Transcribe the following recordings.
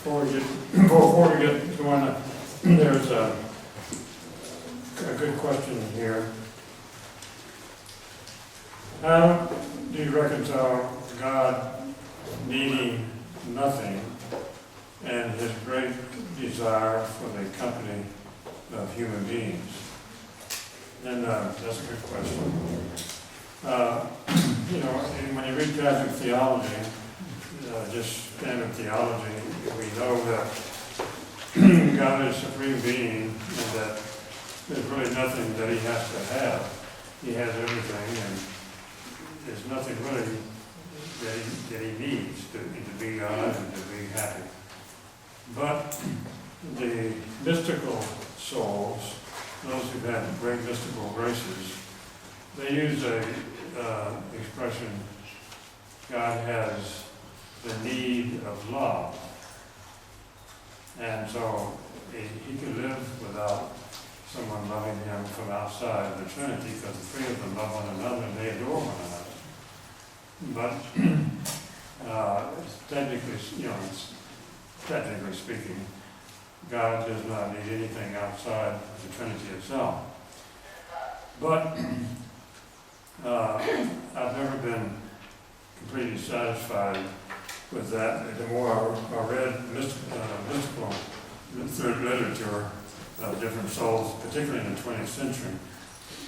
Before we get going, there's a good question here. How do you reconcile God needing nothing and his great desire for the company of human beings? And that's a good question. When you read Catholic theology, just standard theology, we know that God is supreme being and that there's really nothing that he has to have. He has everything, and there's nothing really that he needs to be God and to be happy. But the mystical souls, those who've had great mystical graces, they use a expression, God has the need of love. And so he could live without someone loving him from outside of the Trinity, because the three of them love one another and they adore one another. But technically speaking, God does not need anything outside of the Trinity itself. But I've never been completely satisfied with that. The more I read mystical through literature of different souls, particularly in the 20th century,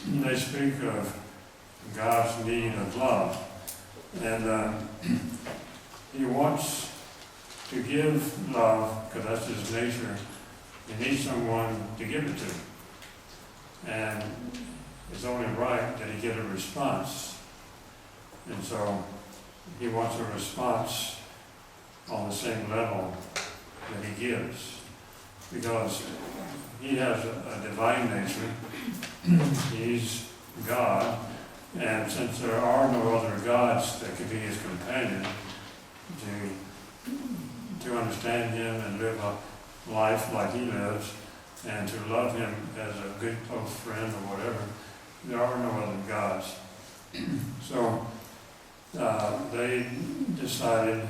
they speak of God's need of love. And he wants to give love, because that's his nature. He needs someone to give it to. And it's only right that he get a response. And so he wants a response on the same level that he gives. Because he has a divine nature. He's God. And since there are no other gods that could be his companion to understand him and live a life like he lives, and to love him as a good close friend or whatever, there are no other gods. So they decided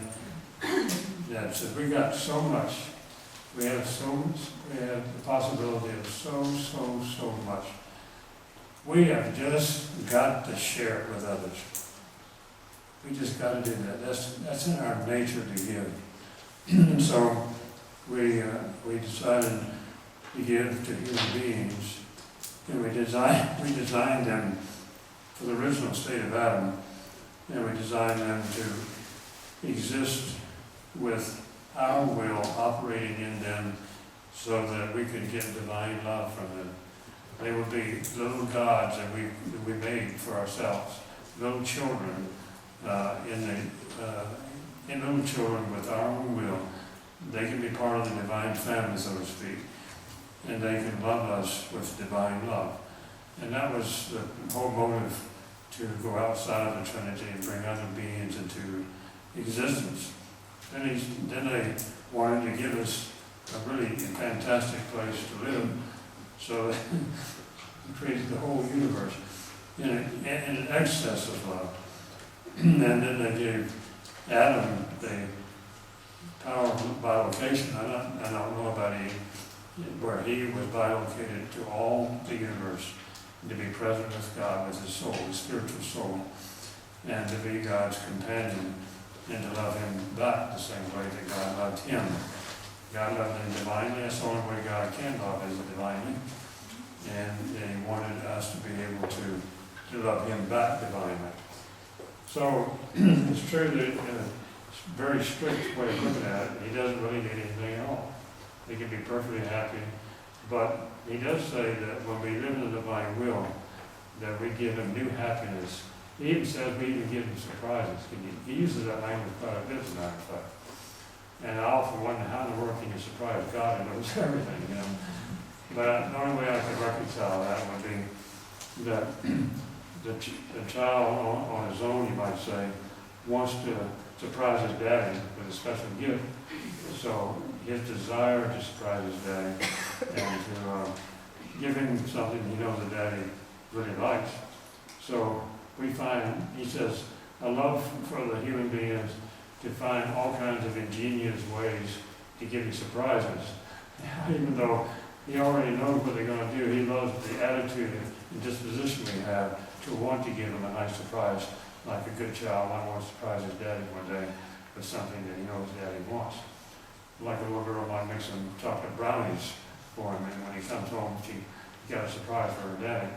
that since we got so much, we had the possibility of so much, we have just got to share it with others. We just got to do that. That's in our nature to give. And so we decided to give to human beings, and we designed them for the original state of Adam, and we designed them to exist with our will operating in them so that we could get divine love from them. They would be little gods that we made for ourselves, little children in little children with our own will. They can be part of the divine family, so to speak, and they can love us with divine love. And that was the whole motive, to go outside of the Trinity and bring other beings into existence. Then they wanted to give us a really fantastic place to live, so he created the whole universe in an excess of love. And then they gave Adam the power of bilocation. I don't know about Eve, where he was bilocated to all the universe, to be present with God, with his soul, his spiritual soul, and to be God's companion, and to love him back the same way that God loved him. God loved him divinely. That's the only way God can love is divinely. And he wanted us to be able to love him back divinely. So it's true that in a very strict way of looking at it, he doesn't really need anything at all. He can be perfectly happy. But he does say that when we live in the divine will, that we give him new happiness. He even says we even give him surprises. He uses that language quite a bit, as a matter of fact. And I often wonder, how in the world can you surprise God who knows everything, you know? But the only way I can reconcile that would be that the child on his own, you might say, wants to surprise his daddy with a special gift. So his desire to surprise his daddy and to give him something he knows that daddy really likes. So we find, he says, a love for the human beings to find all kinds of ingenious ways to give you surprises. Even though he already knows what they're going to do, he loves the attitude and disposition we have to want to give him a nice surprise, like a good child might want to surprise his daddy one day with something that he knows daddy wants. Like a little girl might make some chocolate brownies for him, and when he comes home, she got a surprise for her daddy.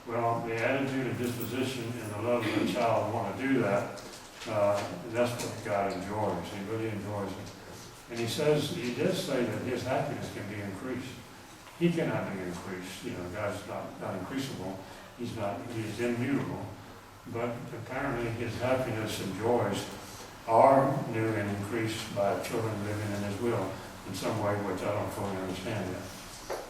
Well, the attitude and disposition and the love of a child want to do that. That's what God enjoys. He really enjoys it. And he does say that his happiness can be increased. He cannot be increased. God's not increasable. He is immutable. But apparently his happiness and joys are new and increased by children living in his will in some way which I don't fully understand yet.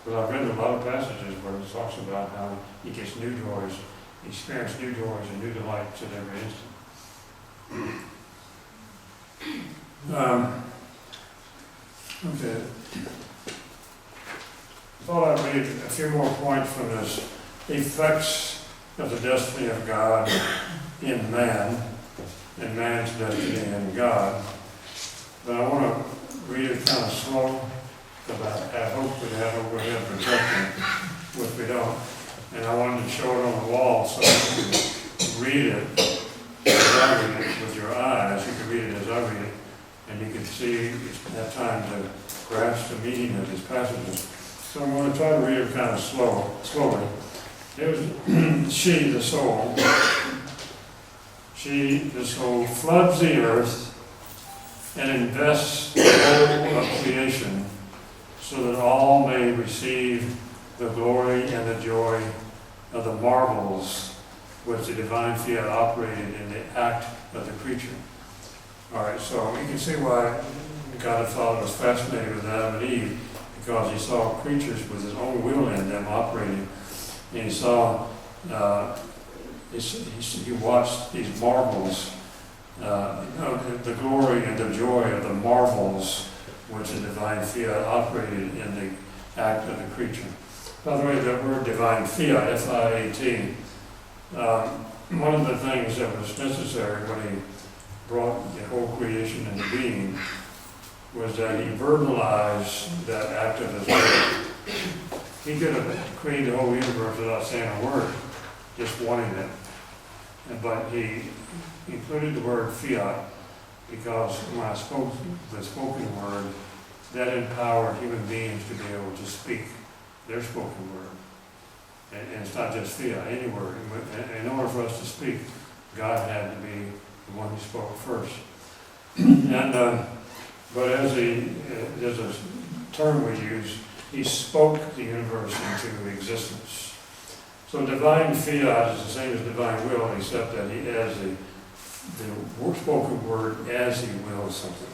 But I've read a lot of passages where it talks about how he gets new joys, experiences new joys and new delights at every instant. Okay. I thought I'd read a few more points from this. Effects of the destiny of God in man, and man's destiny in God. But I want to read it kind of slow, because I hope we have overhead protection, which we don't. And I wanted to show it on the wall so you can read it as I read it with your eyes. You can read it as I read it, and you can see that time to grasp the meaning of these passages. So I'm going to try to read it kind of slowly. She, the soul, floods the earth and invests the whole of creation so that all may receive the glory and the joy of the marvels which the divine Fiat operated in the act of the creature. All right, so you can see why God the Father was fascinated with Adam and Eve, because he saw creatures with his own will in them operating, and he saw, he watched these marvels, the glory and the joy of the marvels which the divine Fiat operated in the act of the creature. By the way, the word divine Fiat, F-I-A-T, one of the things that was necessary when he brought the whole creation into being was that he verbalized that act of his will. He could have created the whole universe without saying a word, just wanting it. But he included the word Fiat because when I spoke the spoken word, that empowered human beings to be able to speak their spoken word. And it's not just Fiat, any word. In order for us to speak, God had to be the one who spoke first. But there's a term we use, he spoke the universe into existence. So divine Fiat is the same as divine will, except that he adds the spoken word as he wills something.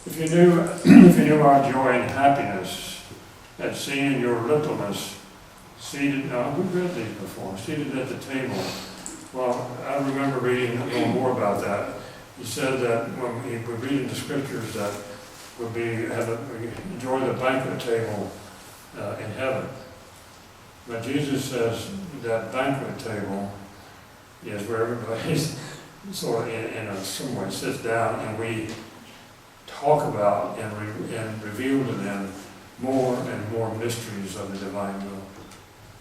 If you knew our joy and happiness at seeing your littleness seated, now we've read these before, seated at the table. Well, I remember reading a little more about that. He said that when we were reading the scriptures that would enjoy the banquet table in heaven. But Jesus says that banquet table is where everybody's sort of in some way sits down and we talk about and reveal to them more and more mysteries of the divine will.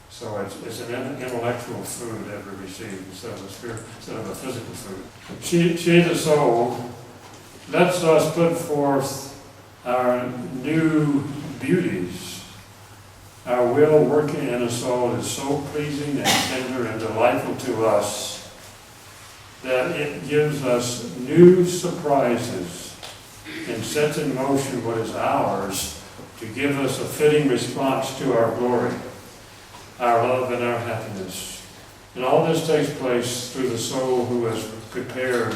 So it's an intellectual food that we receive instead of a physical food. She, the soul, lets us put forth our new beauties. Our will working in a soul is so pleasing and tender and delightful to us that it gives us new surprises and sets in motion what is ours to give us a fitting response to our glory, our love, and our happiness. And all this takes place through the soul who has prepared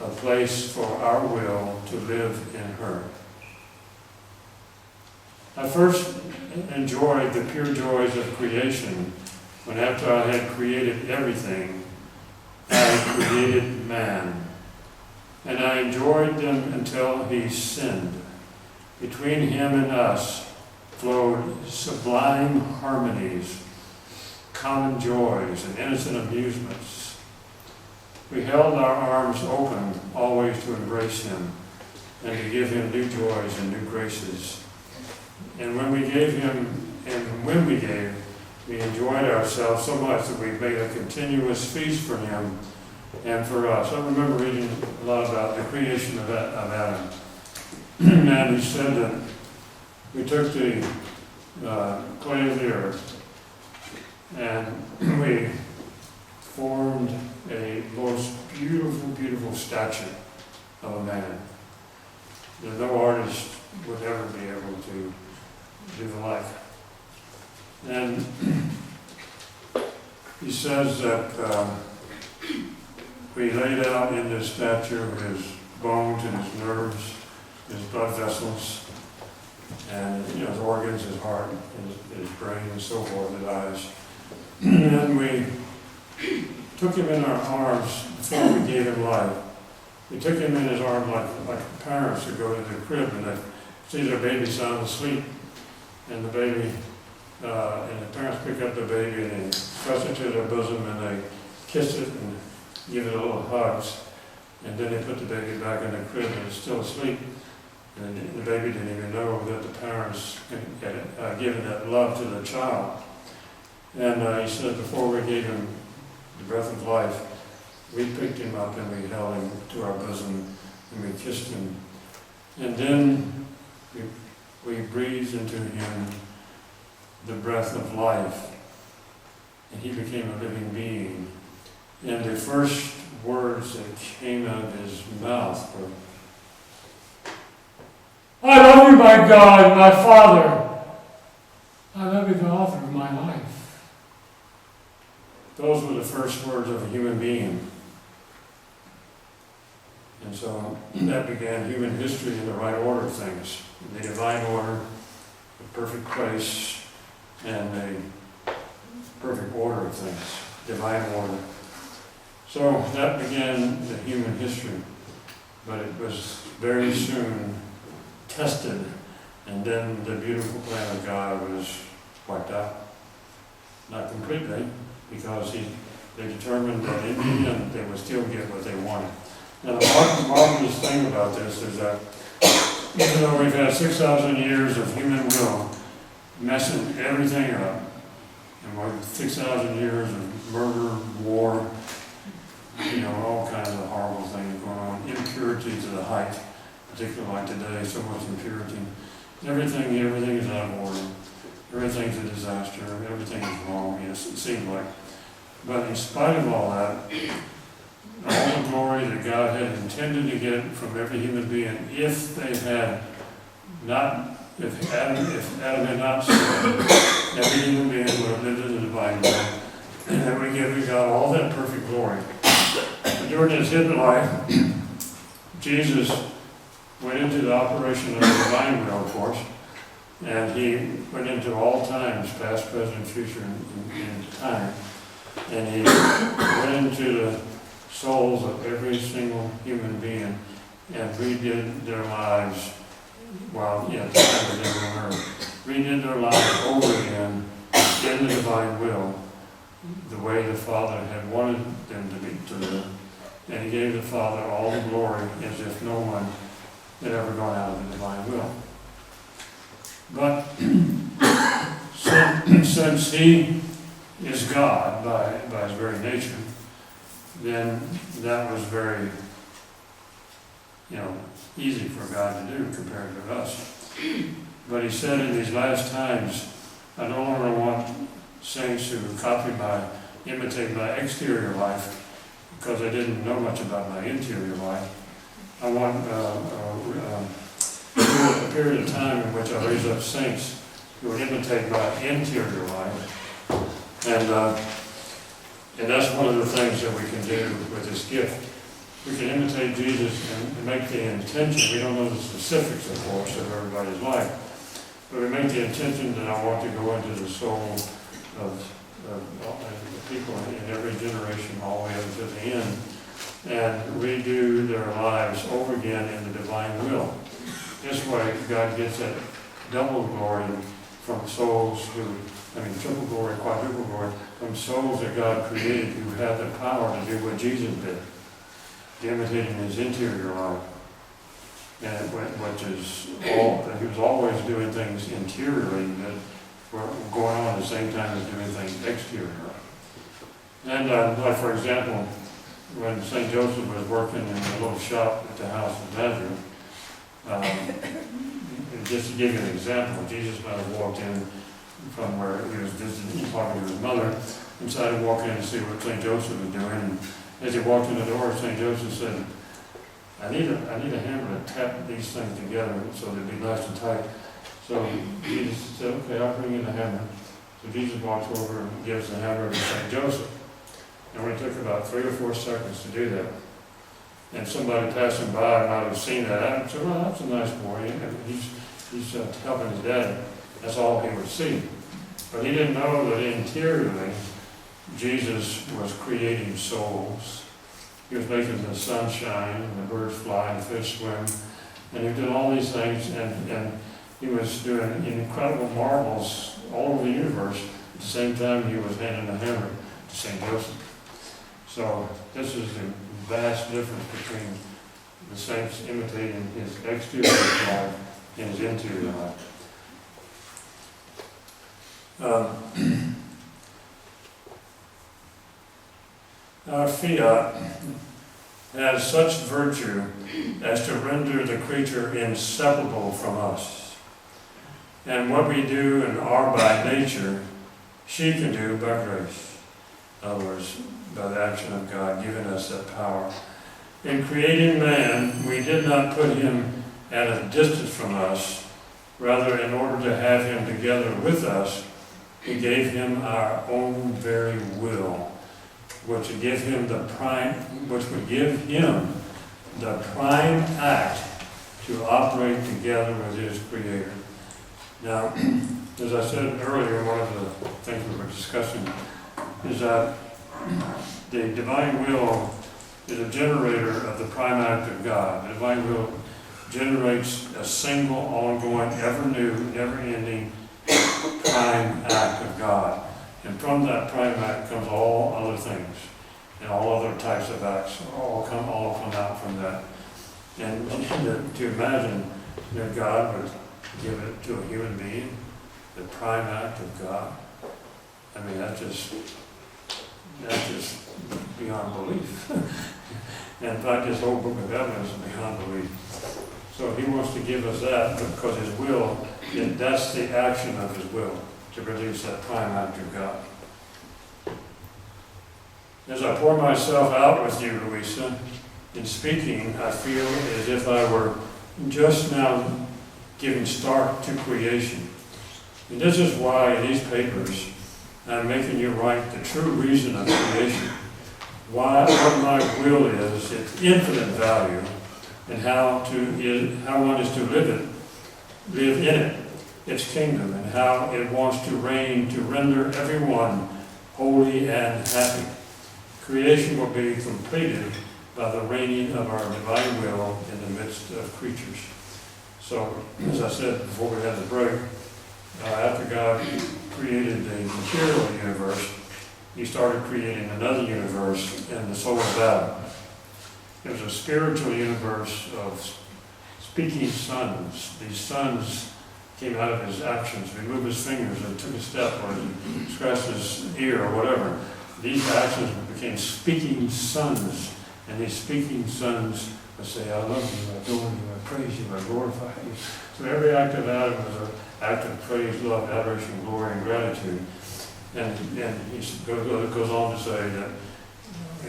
a place for our will to live in her. I first enjoyed the pure joys of creation when, after I had created everything, I created man. And I enjoyed them until he sinned. Between him and us flowed sublime harmonies, common joys, and innocent amusements. We held our arms open always to embrace him, and to give him new joys and new graces. And when we gave, we enjoyed ourselves so much that we made a continuous feast for him and for us. I remember reading a lot about the creation of Adam. And he said that we took the clay of the earth and we formed a most beautiful, beautiful statue of a man that no artist would ever be able to do the like. And he says that we laid out in this statue his bones and his nerves, his blood vessels, and his organs, his heart, his brain, and so forth, his eyes. And we took him in our arms before we gave him life. We took him in his arms like parents who go to the crib and they see their baby sound asleep, and the baby, and the parents pick up the baby and they press it to their bosom and they kiss it and give it a little hugs, and then they put the baby back in the crib and it's still asleep. And the baby didn't even know that the parents had given that love to the child. And he said before we gave him the breath of life, we picked him up and we held him to our bosom and we kissed him. And then we breathed into him the breath of life, and he became a living being. And the first words that came out of his mouth were, "I love you, my God, my Father. I love you, the author of my life." Those were the first words of a human being. And so that began human history in the right order of things. The divine order, the perfect place, and the perfect order of things. Divine order. So that began the human history. But it was very soon tested, and then the beautiful plan of God was wiped out. Not completely, because they determined that in the end they would still get what they wanted. Now the marvelous thing about this is that even though we've had 6,000 years of human will messing everything up, and we've 6,000 years of murder, war, all kinds of horrible things going on, impurity to the height, particularly like today, so much impurity. Everything is out of order. Everything's a disaster. Everything is wrong, it seems like. But in spite of all that, all the glory that God had intended to get from every human being, if Adam had not sinned, every human being would have lived in the divine will. And that we give God all that perfect glory. But during his hidden life, Jesus went into the operation of the divine will, of course, and he went into all times, past, present, future, and time, and he went into the souls of every single human being and redid their lives while the time was ever on earth. Redid their lives over again in the divine will, the way the Father had wanted them to live. And he gave the Father all the glory as if no one had ever gone out of the divine will. But since he is God by his very nature, then that was very, easy for God to do compared to us. But he said in these last times, I no longer want saints who imitate my exterior life, because I didn't know much about my interior life. I want a period of time in which I raise up saints who would imitate my interior life. And that's one of the things that we can do with this gift. We can imitate Jesus and make the intention. We don't know the specifics, of course, of everybody's life, but we make the intention that I want to go into the soul of the people in every generation all the way up to the end and redo their lives over again in the divine will. This way, God gets that double glory from souls triple glory, quadruple glory, from souls that God created who had the power to do what Jesus did, imitating his interior life. and which is all, he was always doing things interiorly that were going on at the same time as doing things exteriorly. And like for example, when St. Joseph was working in a little shop at the house of Andrew, just to give you an example, Jesus might have walked in from where he was visiting, talking to his mother, and decided to walk in and see what St. Joseph was doing. And as he walked in the door, St. Joseph said, I need a hammer to tap these things together so they'd be nice and tight. So Jesus said, okay, I'll bring in the hammer. So Jesus walks over and gives the hammer to St. Joseph. And it took about 3 or 4 seconds to do that. And somebody passing by might have seen that and said, well, that's a nice boy. He's helping his daddy. That's all he would see. But he didn't know that interiorly, Jesus was creating souls. He was making the sun shine, and the birds fly, and the fish swim. And he did all these things, and he was doing incredible marvels all over the universe. At the same time, he was handing a hammer to St. Joseph. So this is the vast difference between the saints imitating his exterior life and his interior life. Our fiat has such virtue as to render the creature inseparable from us. And what we do and are by nature, she can do by grace. In other words, by the action of God giving us that power. In creating man, we did not put him at a distance from us. Rather, in order to have him together with us, we gave him our own very will, which would give him the prime act to operate together with his Creator. Now, as I said earlier, one of the things we were discussing is that the divine will is a generator of the prime act of God. The divine will generates a single, ongoing, ever-new, never-ending prime act of God. And from that prime act comes all other things. And all other types of acts all come out from that. And to imagine that God would give it to a human being, the prime act of God, I mean, that's just beyond belief. And in fact, this whole book of evidence is beyond belief. So he wants to give us that because his will, that's the action of his will, to produce that prime act of God. As I pour myself out with you, Louisa, in speaking, I feel as if I were just now giving start to creation. And this is why in these papers I'm making you write the true reason of creation. What my will is, its infinite value, and how one is to live in it, its kingdom, and how it wants to reign to render everyone holy and happy. Creation will be completed by the reigning of our divine will in the midst of creatures. So, as I said before we had the break, after God created the material universe, he started creating another universe in the soul of Adam. It was a spiritual universe of speaking sons. These sons came out of his actions. He moved his fingers and took a step, or he scratched his ear, or whatever. These actions became speaking sons. And these speaking sons would say, I love you, I adore you, I praise you, I glorify you. So every act of Adam was an act of praise, love, adoration, glory, and gratitude. And he goes on to say that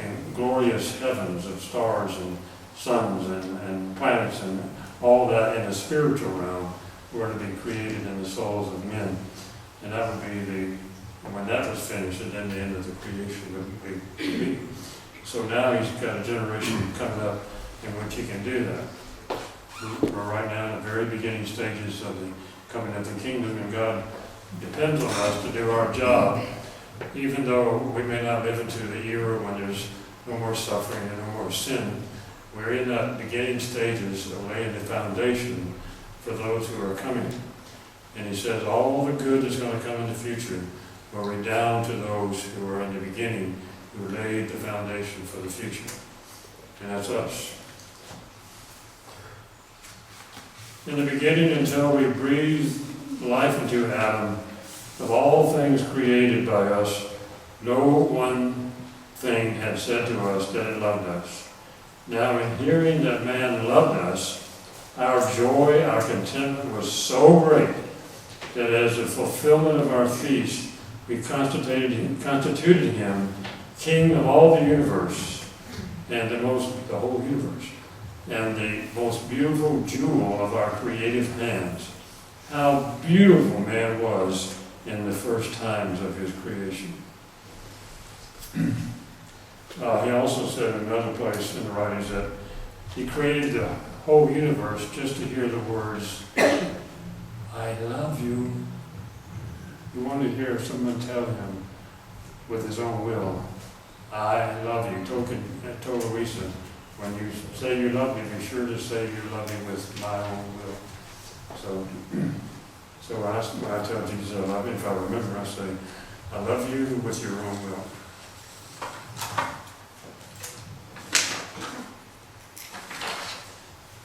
in glorious heavens of stars and suns and planets and all that in the spiritual realm were to be created in the souls of men. And that would be when that was finished, and then the end of the creation would be. So now he's got a generation coming up in which he can do that. We're right now in the very beginning stages of the coming of the kingdom, and God depends on us to do our job, even though we may not live into the era when there's no more suffering and no more sin. We're in that beginning stages of laying the foundation for those who are coming. And he says all the good that's going to come in the future will redound to those who are in the beginning, who laid the foundation for the future. And that's us. In the beginning, until we breathed life into Adam, of all things created by us, no one thing had said to us that it loved us. Now in hearing that man loved us, our joy, our contentment was so great that as a fulfillment of our feast, we constituted him king of all the universe, and the whole universe, and the most beautiful jewel of our creative hands. How beautiful man was in the first times of his creation. He also said in another place in the writings that he created the whole universe just to hear the words, I love you. He wanted to hear someone tell him with his own will, I love you. Told Louisa, when you say you love me, be sure to say you love me with my own will. So when I tell Jesus I love you, if I remember, I say, I love you with your own will.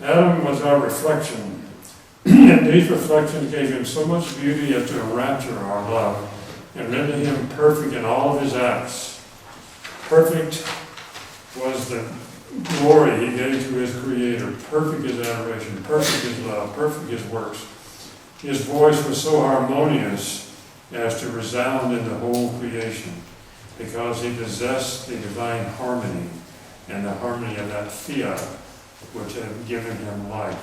Adam was our reflection, and these reflections gave him so much beauty as to enrapture our love and render him perfect in all of his acts. Perfect was the glory he gave to his Creator, perfect his adoration, perfect his love, perfect his works. His voice was so harmonious as to resound in the whole creation, because he possessed the divine harmony and the harmony of that Fiat, which had given him life.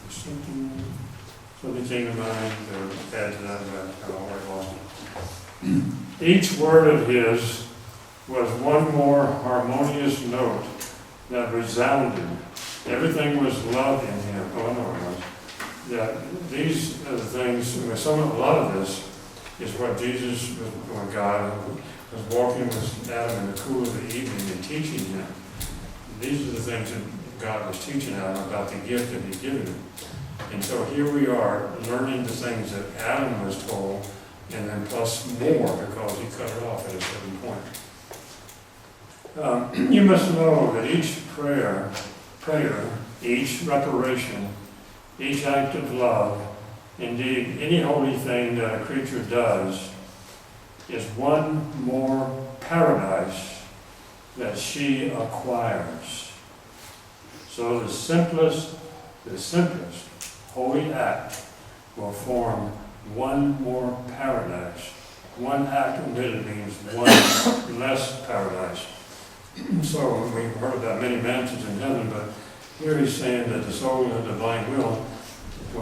Something came to mind to add to that, but I already lost it. Each word of his was one more harmonious note that resounded. Everything was love in him. Oh, I know it was. That these are the things, a lot of this is what Jesus, or God, was walking with Adam in the cool of the evening and teaching him. These are the things that God was teaching Adam about the gift that he'd given him. And so here we are learning the things that Adam was told, and then plus more because he cut it off at a certain point. You must know that each prayer, each reparation, each act of love, indeed any holy thing that a creature does, is one more paradise that she acquires. So the simplest holy act will form one more paradise. One act omitted means one less paradise. So we've heard about many mansions in heaven, but here he's saying that the soul in the divine will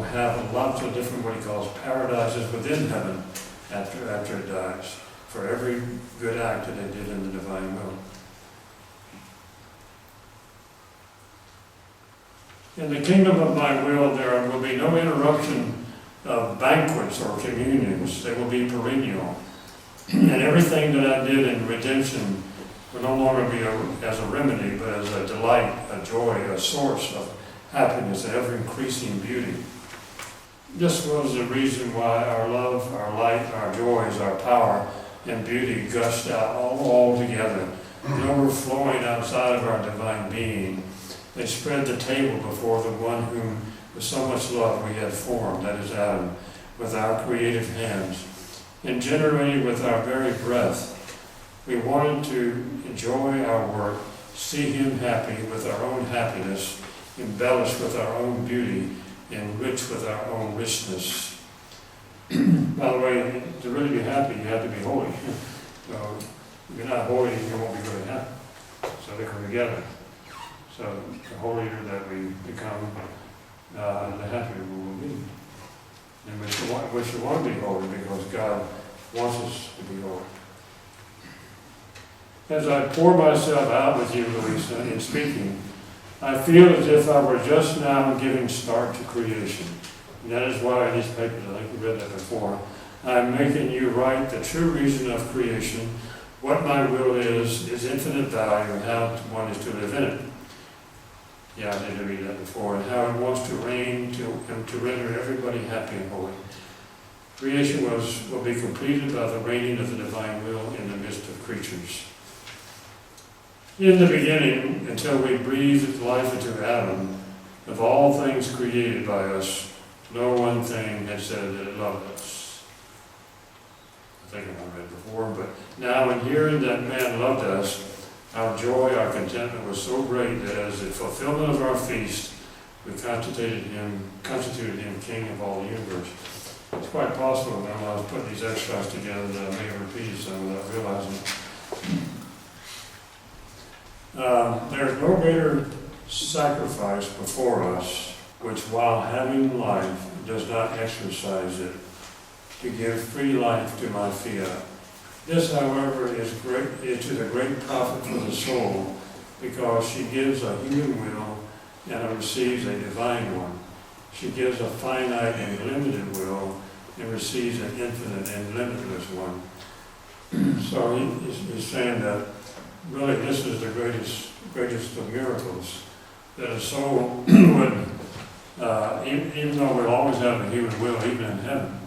have lots of different, what he calls paradises within heaven after it dies, for every good act that they did in the divine will. In the kingdom of my will, there will be no interruption of banquets or communions. They will be perennial. And everything that I did in redemption will no longer be as a remedy, but as a delight, a joy, a source of happiness and ever-increasing beauty. This was the reason why our love, our light, our joys, our power, and beauty gushed out all together, and overflowing outside of our divine being. They spread the table before the one whom with so much love we had formed, that is Adam, with our creative hands, and generated with our very breath. We wanted to enjoy our work, see him happy with our own happiness, embellished with our own beauty, enriched with our own richness. By the way, to really be happy, you have to be holy. So if you're not holy, you won't be really happy. So they come together. So the holier that we become, the happier we will be. And we should want to be holy because God wants us to be holy. As I pour myself out with you, Louisa, in speaking, I feel as if I were just now giving start to creation. And that is why in these papers, I think you read that before, I'm making you write the true reason of creation, what my will is infinite value, and how one is to live in it. Yeah, I did read that before, and how it wants to reign and to render everybody happy and holy. Creation will be completed by the reigning of the divine will in the midst of creatures. In the beginning, until we breathed life into Adam, of all things created by us, no one thing had said that it loved us. I think I've read before, but now in hearing that man loved us, our joy, our contentment was so great that as the fulfillment of our feast, we constituted him king of all the universe. It's quite possible when I was putting these extracts together that I may have repeated some without realizing it. There is no greater sacrifice before us, which while having life does not exercise it, to give free life to my fiat. This, however, is to the great profit for the soul, because she gives a human will and receives a divine one. She gives a finite and limited will and receives an infinite and limitless one. So he's saying that really this is the greatest of miracles, that a soul would, even though we'll always have a human will, even in heaven,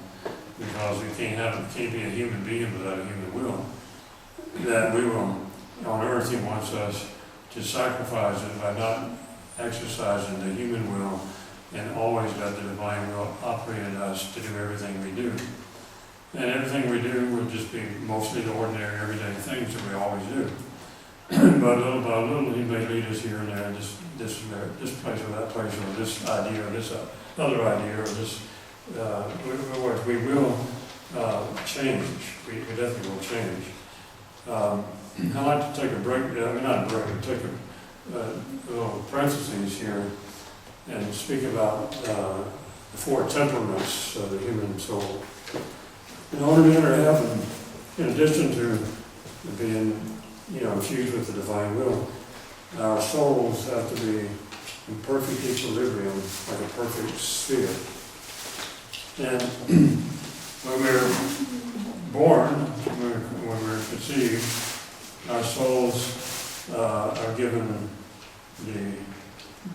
because we can't be a human being without a human will, that we will, on earth he wants us to sacrifice it by not exercising the human will and always let the divine will operate in us to do everything we do. And everything we do will just be mostly the ordinary, everyday things that we always do. But little by little, he may lead us here and there, this place or that place, or this idea, or this other idea, or this. We will change. We definitely will change. I'd like to take a break, not a break, take a little parentheses here and speak about the four temperaments of the human soul. In order to enter heaven, in addition to being, infused with the divine will, our souls have to be in perfect equilibrium, like a perfect sphere. And when we're born, when we're conceived, our souls are given the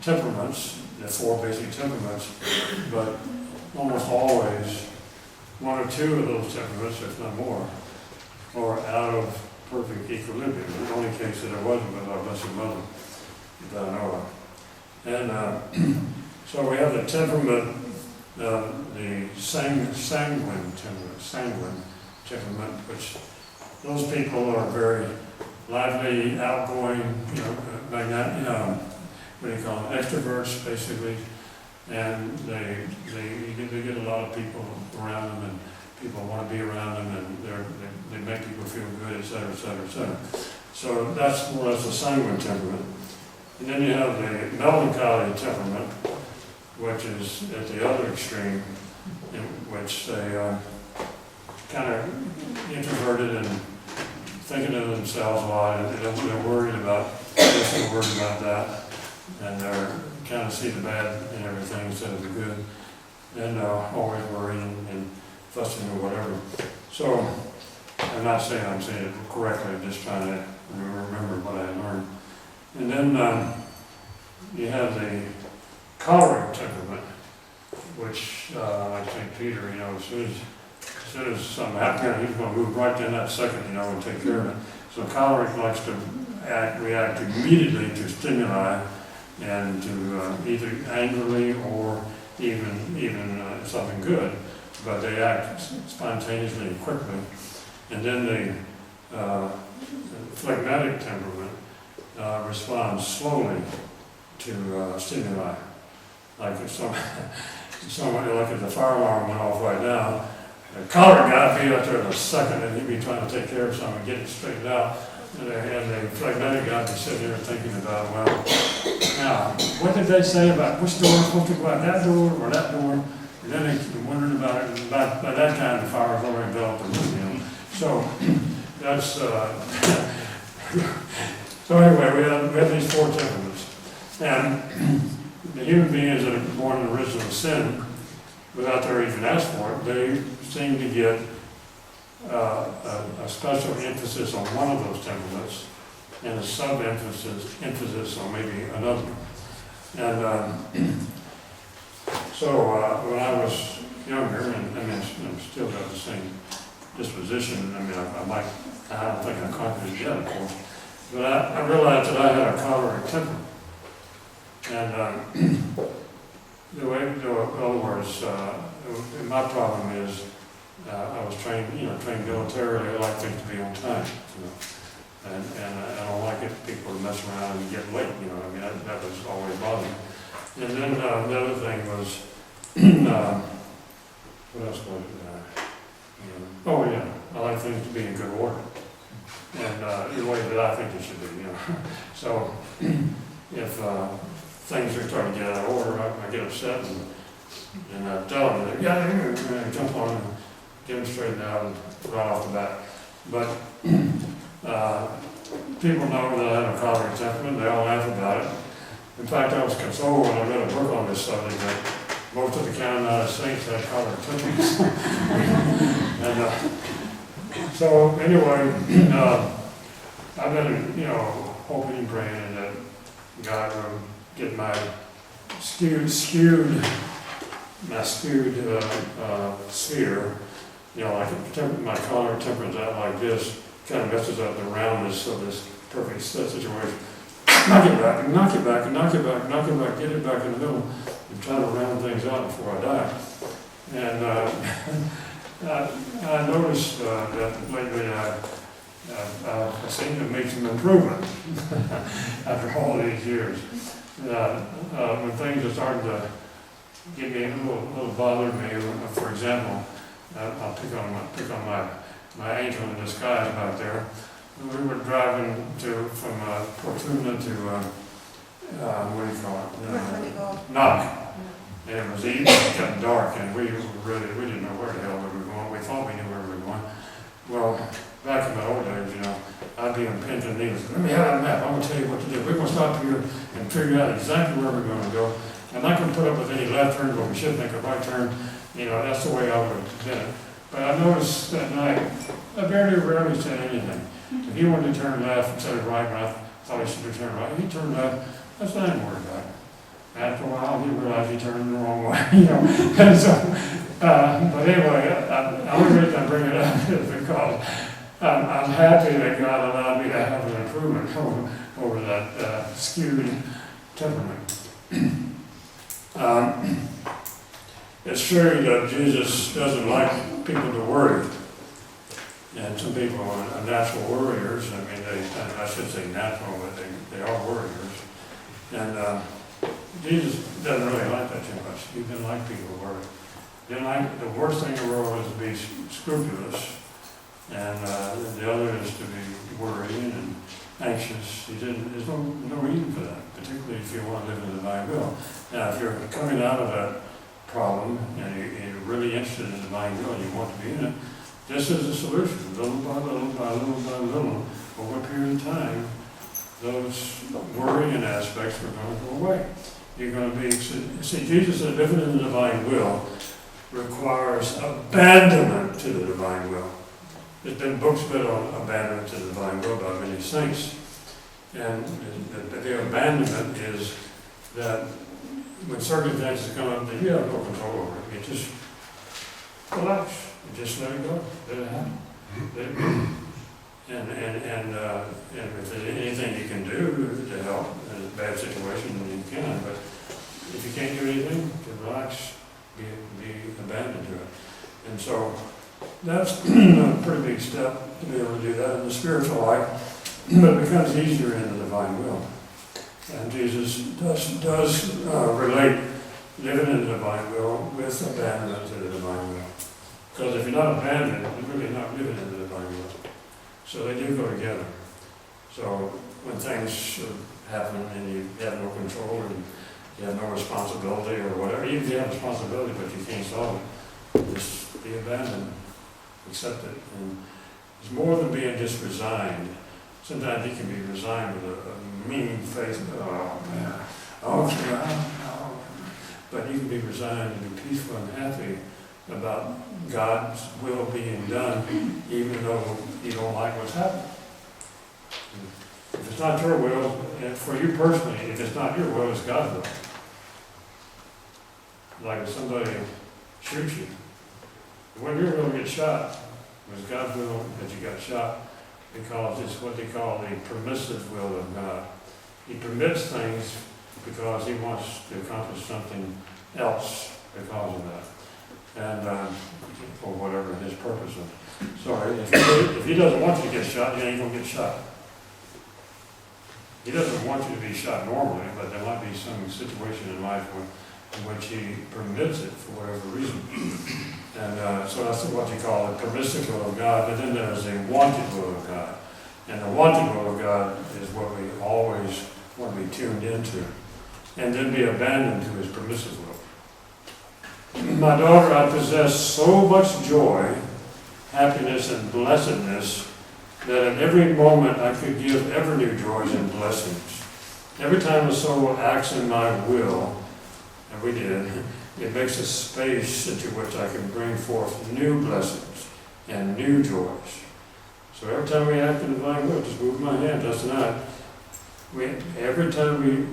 temperaments, the four basic temperaments, but almost always one or two of those temperaments, if not more, are out of perfect equilibrium. The only case that it wasn't with our Blessed Mother, that I know of. And so we have the temperament, the sanguine temperament, which those people are very lively, outgoing, what do you call them, extroverts, basically, and they get a lot of people around them, and people want to be around them, and they make people feel good, et cetera, et cetera, et cetera. So that's more or less the sanguine temperament. And then you have the melancholy temperament, which is at the other extreme, in which they are kind of introverted and thinking of themselves a lot, and they're worried about this and worried about that, and they're kind of see the bad in everything instead of the good, and always worrying and fussing or whatever. So I'm not saying I'm saying it correctly, I'm just trying to remember what I learned. And then you have the choleric temperament, which I think Peter, as soon as something happens, he's going to move right in that second, and take care of it. So choleric likes to react immediately to stimuli and to either angrily or even something good, but they act spontaneously and quickly. And then the phlegmatic temperament responds slowly to stimuli. Like if somebody, like if the fire alarm went off right now, the choleric guy would be out there in a second, and he'd be trying to take care of something, get it straightened out. And the phlegmatic guy would be sitting there thinking about, well, now, what did they say about which door is supposed to go out, that door or that door? And then they keep wondering about it, and by that time the fire was already developed. So that's, so anyway, we have these four temperaments. And the human beings that are born in original sin, without their even asked for it, they seem to get a special emphasis on one of those temperaments and a sub-emphasis on maybe another. And so when I was younger, and I'm still got the same disposition, I don't think I conquered it yet, of course, but I realized that I had a choleric temperament. And in other words, my problem is, I was trained militarily. I like things to be on time, and I don't like it people to mess around and get late. I mean that was always bothering me. And then the other thing was, what else was it? Oh yeah, I like things to be in good order, and the way that I think they should be. So if things are starting to get out of order, I get upset and I tell them, yeah, jump on and get them straightened out and right off the bat. But people know that I have a choleric temperament. They all laugh about it. In fact, I was consoled when I read a book on this subject that most of the Canonized saints had choleric temperaments. And so anyway, I've been, hoping and praying that God will get my skewed sphere, like my choleric temperament out like this, kind of messes up the roundness of this perfect situation. Knock it back, and knock it back, and knock it back, and knock it back, get it back in the middle, and try to round things out before I die. And I noticed that lately I seem to make some improvement after all these years. When things are starting to get me a little bothered me, for example, I'll pick on my angel in disguise back there. We were driving from Fortuna to, what do you call it? Knock. And it was evening, it got dark, and we didn't know where the hell we were going. We thought we knew where we were going. Well, back in my old days, I'd be on pins and needles. Let me have a map. I'm going to tell you what to do. We're going to stop here and figure out exactly where we're going to go. I'm not going to put up with any left turns, but we should make a right turn. That's the way I would have done it. But I noticed that night, I very rarely said anything. If he wanted to turn left instead of right, and I thought he should have turned right, he turned left. That's not even worried about it. After a while, he realized he turned the wrong way, And so, but anyway, the only reason I bring it up is because I'm happy that God allowed me to have an improvement over that skewed temperament. It's true that Jesus doesn't like people to worry. And some people are natural worriers. I mean, I should say natural, but they are worriers. And Jesus doesn't really like that too much. He didn't like people to worry. The worst thing in the world is to be scrupulous, and the other is to be worrying and anxious. There's no reason for that, particularly if you want to live in the divine will. Now, if you're coming out of that problem and you're really interested in the divine will and you want to be in it, this is the solution. Little by little, by little by little, over a period of time, those worrying aspects are going to go away. You're going to be, see, Jesus said living in the divine will requires abandonment to the divine will. There's been books written on abandonment to the divine will by many saints. And the abandonment is that when circumstances come up that you have no control over it, you just relax, you just let it go, let it happen. Let it go. And if there's anything you can do to help in a bad situation, then you can. But if you can't do anything, to relax, be abandoned to it. And so that's a pretty big step to be able to do that in the spiritual life, but it becomes easier in the divine will. And Jesus does relate living in the divine will with abandonment to the divine will. Because if you're not abandoned, you're really not living in the divine will. So they do go together. So when things happen and you have no control and you have no responsibility or whatever, even if you have responsibility but you can't solve it, just be abandoned, accept it. And it's more than being just resigned. Sometimes you can be resigned with a mean face, oh man, but you can be resigned and be peaceful and happy about God's will being done, even though you don't like what's happening. If it's not your will, for you personally, if it's not your will, it's God's will. Like if somebody shoots you, when your will gets shot, it was God's will that you got shot, because it's what they call the permissive will of God. He permits things because he wants to accomplish something else because of that. And for whatever his purpose is. Sorry, if he doesn't want you to get shot, you ain't gonna get shot. He doesn't want you to be shot normally, but there might be some situation in life in which he permits it for whatever reason. And so that's what you call the permissive will of God, but then there's a wanted will of God. And the wanted will of God is what we always want to be tuned into, and then be abandoned to his permissive will. My daughter, I possess so much joy, happiness, and blessedness that at every moment I could give ever new joys and blessings. Every time a soul acts in my will, and we did, it makes a space into which I can bring forth new blessings and new joys. So every time we act in the divine will, just move my hand, just tonight. Every time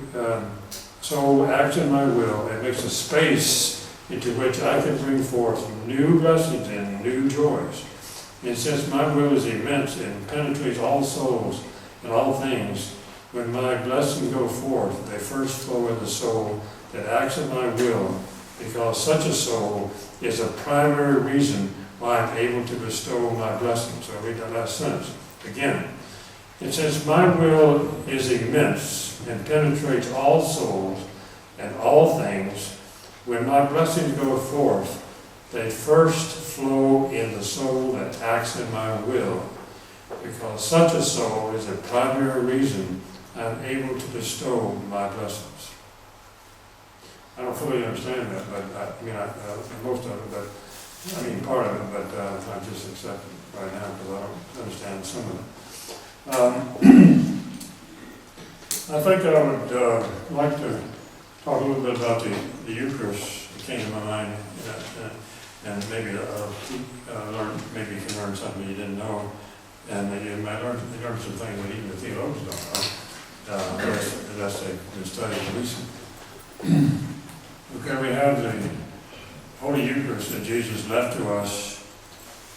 soul acts in my will, it makes a space into which I can bring forth new blessings and new joys. And since my will is immense and penetrates all souls and all things, when my blessings go forth, they first flow in the soul that acts in my will, because such a soul is a primary reason why I'm able to bestow my blessings. So I read that last sentence again. And since my will is immense and penetrates all souls and all things, when my blessings go forth, they first flow in the soul that acts in my will, because such a soul is a primary reason I'm able to bestow my blessings. I don't fully understand that, but most of it, but part of it, but I just accept it right now because I don't understand some of it. I think I would like to talk a little bit about the Eucharist. It came to my mind, and maybe maybe you can learn something you didn't know, and you might learn some things that even the theologians don't know, unless they've been studying recently. Okay, we have the Holy Eucharist that Jesus left to us,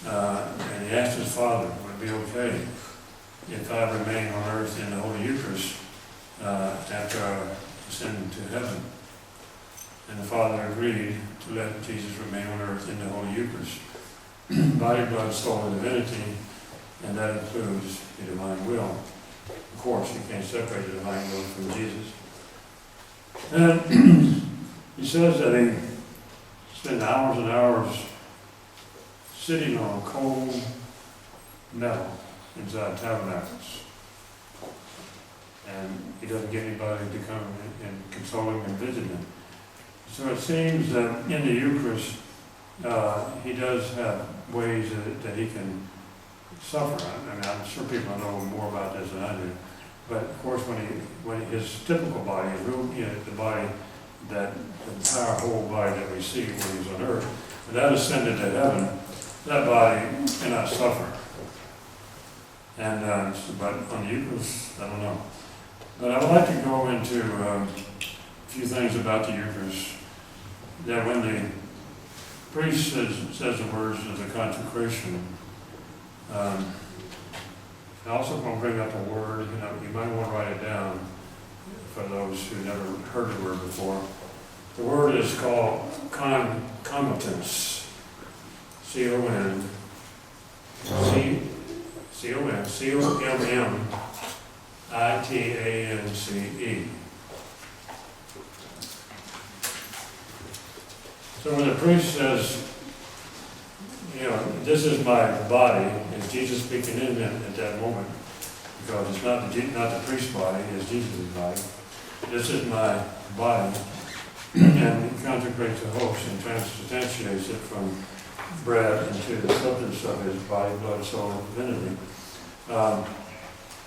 and he asked his Father, would it be okay if I remain on earth in the Holy Eucharist after I ascend to heaven? And the Father agreed to let Jesus remain on earth in the Holy Eucharist. Body, blood, soul, and divinity, and that includes the divine will. Of course, you can't separate the divine will from Jesus. And he says that he spent hours and hours sitting on cold metal inside tabernacles. And he doesn't get anybody to come and console him and visit him. So it seems that in the Eucharist, he does have ways that he can suffer. I'm sure people know more about this than I do. But of course, when his typical body is the body that the entire whole body that we see when he's on earth, when that ascended to heaven, that body cannot suffer. And but on the Eucharist, I don't know. But I would like to go into a few things about the Eucharist. That when the priest says the words of the consecration, I also want to bring up a word. You might want to write it down for those who never heard the word before. The word is called concomitance. C-O-N. C-O-M-M-I-T-A-N-C-E. So when the priest says, this is my body, is Jesus speaking in him at that moment? Because it's not the priest's body, it's Jesus' body. This is my body, and he consecrates the host and transubstantiates it from bread into the substance of his body, blood, soul, and divinity. Now,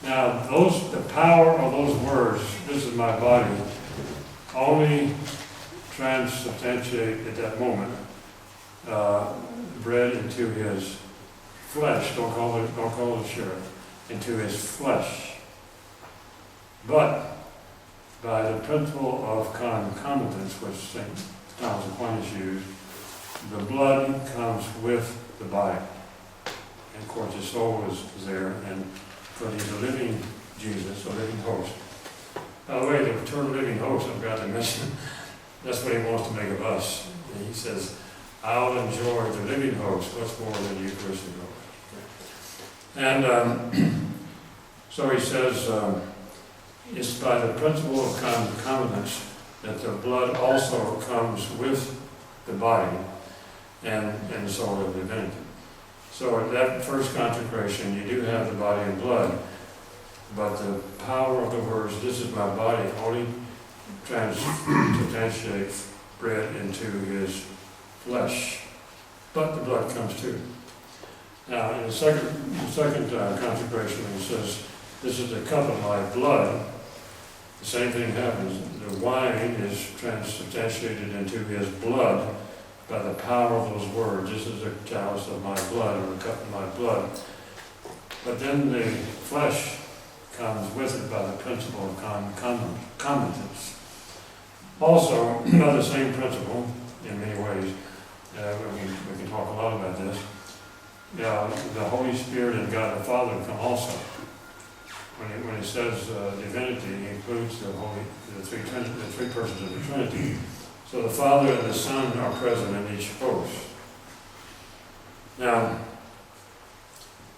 the power of those words, this is my body, only transubstantiate at that moment bread into his flesh. Don't call it sugar. Into his flesh. But by the principle of concomitance, which St. Thomas Aquinas used, the blood comes with the body. And of course, the soul is there, and because he's a living Jesus, a living host. By the way, the term living host, I've got to mention, That's what he wants to make of us. And he says, I'll enjoy the living host much more than the Eucharistic host. And so he says, it's by the principle of concomitance that the blood also comes with the body and the soul of divinity. So at that first consecration, you do have the body and blood, but the power of the words, this is my body, only transubstantiate bread into his flesh. But the blood comes too. Now, in the second consecration, it says, this is the cup of my blood. The same thing happens. The wine is transubstantiated into his blood by the power of those words. This is the chalice of my blood, or the cup of my blood. But then the flesh comes with it by the principle of concomitance. Also, by the same principle, in many ways, we can talk a lot about this, the Holy Spirit and God the Father come also. When it says divinity, it includes the three persons of the Trinity. So the Father and the Son are present in each host. Now,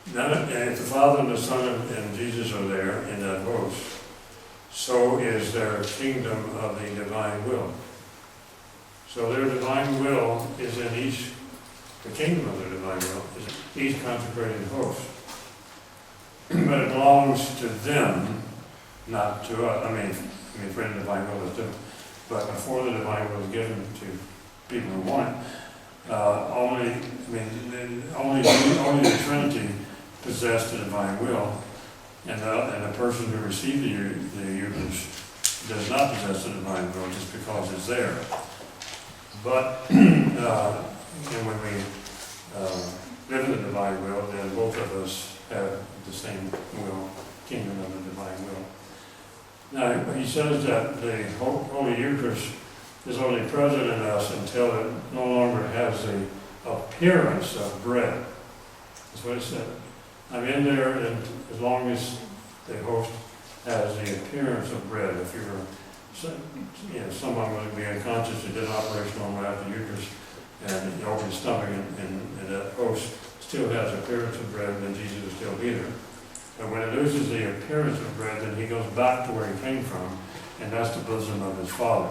if the Father and the Son and Jesus are there in that host, so is their kingdom of the divine will. So their divine will is in the kingdom of the divine will is each consecrated host. But it belongs to them, not to us. I mean, for the divine will is different. But before the divine will is given to people who want it, only the Trinity possess the divine will, and the person who received the Eucharist does not possess the divine will just because it's there. But and when we live in the divine will, then both of us have the same will, kingdom of the divine will. Now, he says that the Holy Eucharist is only present in us until it no longer has the appearance of bread. That's what it said. I'm in there, and as long as the host has the appearance of bread. If someone would be unconscious who did an operation on right after Eucharist, and you open his stomach, and that host still has the appearance of bread, then Jesus will still be there. But when it loses the appearance of bread, then he goes back to where he came from, and that's the bosom of his Father.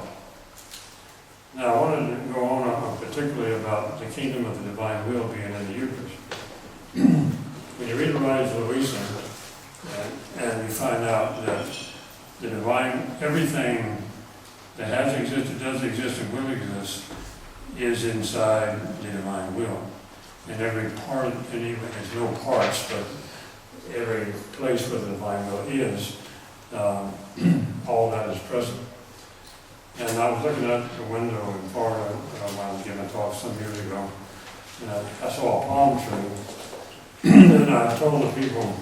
Now, I wanted to go on particularly about the kingdom of the divine will being in the Eucharist. When you read the writings of Louisa, and you find out that the divine, everything that has existed, does exist, and will exist, is inside the divine will. And every part, and even there's no parts, but every place where the divine will is, all that is present. And I was looking out the window in Florida when I was giving a talk some years ago, and I saw a palm tree. And I told the people,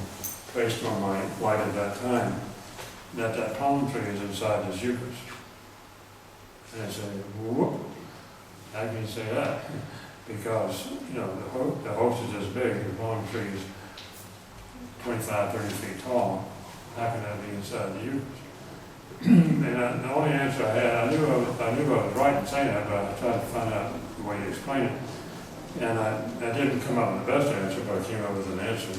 based on my light at that time, that palm tree is inside this Eucharist. And I said, whoop, how can you say that? Because, the host is this big, the palm tree is 25, 30 feet tall. How can that be inside the Eucharist? And the only answer I had, I knew I was right in saying that, but I tried to find out the way to explain it. And I didn't come up with the best answer, but I came up with an answer.